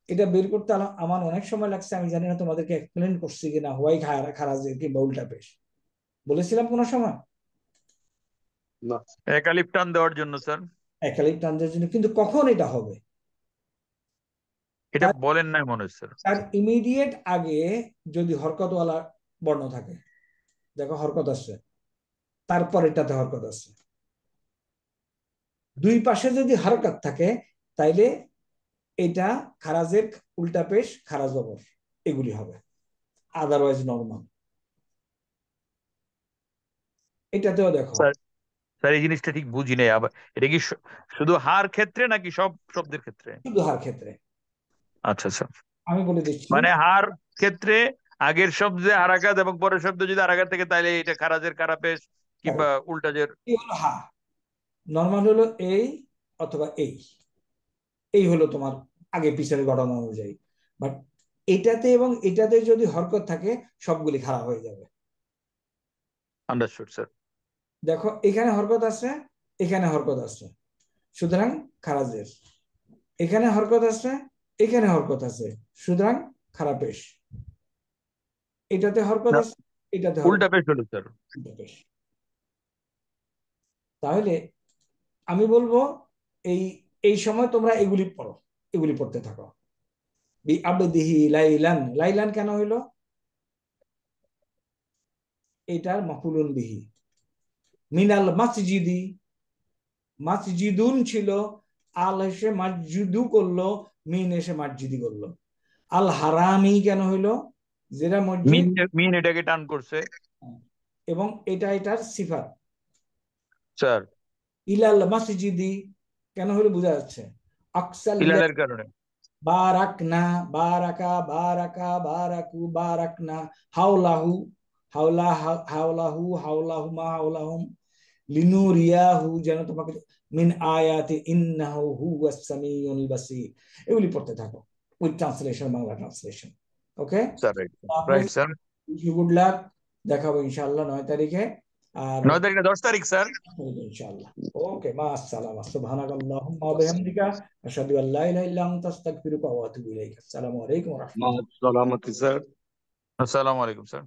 এটা বের করতে আমার অনেক সময় লাগছে। আমি জানি না তোমাদেরকে এক্সপ্লেন করছি কিনা, হোয়াই খারাজের কি উল্টা পেশ বলেছিলাম কোনো সময়? না এক আলিফ টান দেওয়ার জন্য স্যার। একালিক টানদের জন্য, কিন্তু কখন এটা হবে? এটা বলেন নাই মনে হয় স্যার। তার ইমিডিয়েট আগে যদি হরকতওয়ালা বর্ণ থাকে, দেখো হরকত আসছে, তারপর এটাতে হরকত আসছে, দুই পাশে যদি হরকত থাকে তাইলে এটা খারাজের উল্টা পেশ, খারাজ জবর এগুলি হবে, আদারওয়াইজ নরমাল। এটাতেও দেখো স্যার স্যার এই জিনিসটা ঠিক বুঝি নাই। আবার এটা কি শুধু হার ক্ষেত্রে নাকি সব শব্দের ক্ষেত্রে? শুধু হার ক্ষেত্রে। আচ্ছা আচ্ছা, আমি বলে দিচ্ছি, মানে হার ক্ষেত্রে আগের শব্দে হারাকাত এবং পরের শব্দ যদি হারাকাত থাকে তাহলে এটা খারাজের খারাপেশ কিংবা উল্টাজের। এই হলো হা, নরমাল হলো এই অথবা এই হলো তোমার আগে পিছনের ঘটনা অনুযায়ী। বাট এটাতে এবং এটাতে যদি হরকত থাকে সবগুলি খারাপ হয়ে যাবে। Understood sir. দেখো এখানে হরকত আছে, এখানে হরকত আছে, সুতরাং খারাজের। এখানে হরকত আছে, এখানে হরকত আছে, সুতরাং খারাপেশ। এটাতে হরকত আছে, এটাতে উল্টা পেশ হলো স্যার। উল্টা পেশ। তাহলে আমি বলবো এই এই সময় তোমরা এগুলি পড়ো, এগুলি পড়তে থাকো। বি আবদিহি লাইলান, লাইলান কেন হইলো? এটার মাফুলুন বিহি। মিনাল মাসজিদি, মাসজিদুন ছিল, আল এসে মাসজিদু করলো, মিন এসে মাসজিদি করলো। আল হারামি কেন হইলো? যেটা মসজিদ, মিন এটাকে টান করছে এবং এটার সিফাত। স্যার ইলাল মাসজিদি কেন হইলো? বোঝা যাচ্ছে আকসাল ইলালের কারণে। বারাকনা, বারাকা, বারাকা, বারাকু, বারাকনা, হাওলাহু, হাওলা, হাওলাহু, হাওলাহুমা, হাওলাহুম, লিনুরিয়াহু, যেন তোমাকে মিন আয়াতি ইন্নাহু হুয়াস সামিউল বাসীর। এগুলি পড়তে থাকো with translation, Bangla translation. Okay sir right sir. Good luck, দেখাবো ইনশাআল্লাহ 9 তারিখে। আর 9 তারিখ না 10 তারিখ স্যার। ইনশাআল্লাহ। ওকে, মা আসসালামা, সুবহানাকাল্লাহুম্মা ওয়া বিহামদিকা, আশহাদু আল্লা ইলাহা ইল্লা আনতা, আস্তাগফিরুকা ওয়া আতুবু ইলাইক। আসসালামু আলাইকুম ওয়া রাহমাতুল্লাহ। সালামতি স্যার। আসসালামু আলাইকুম স্যার।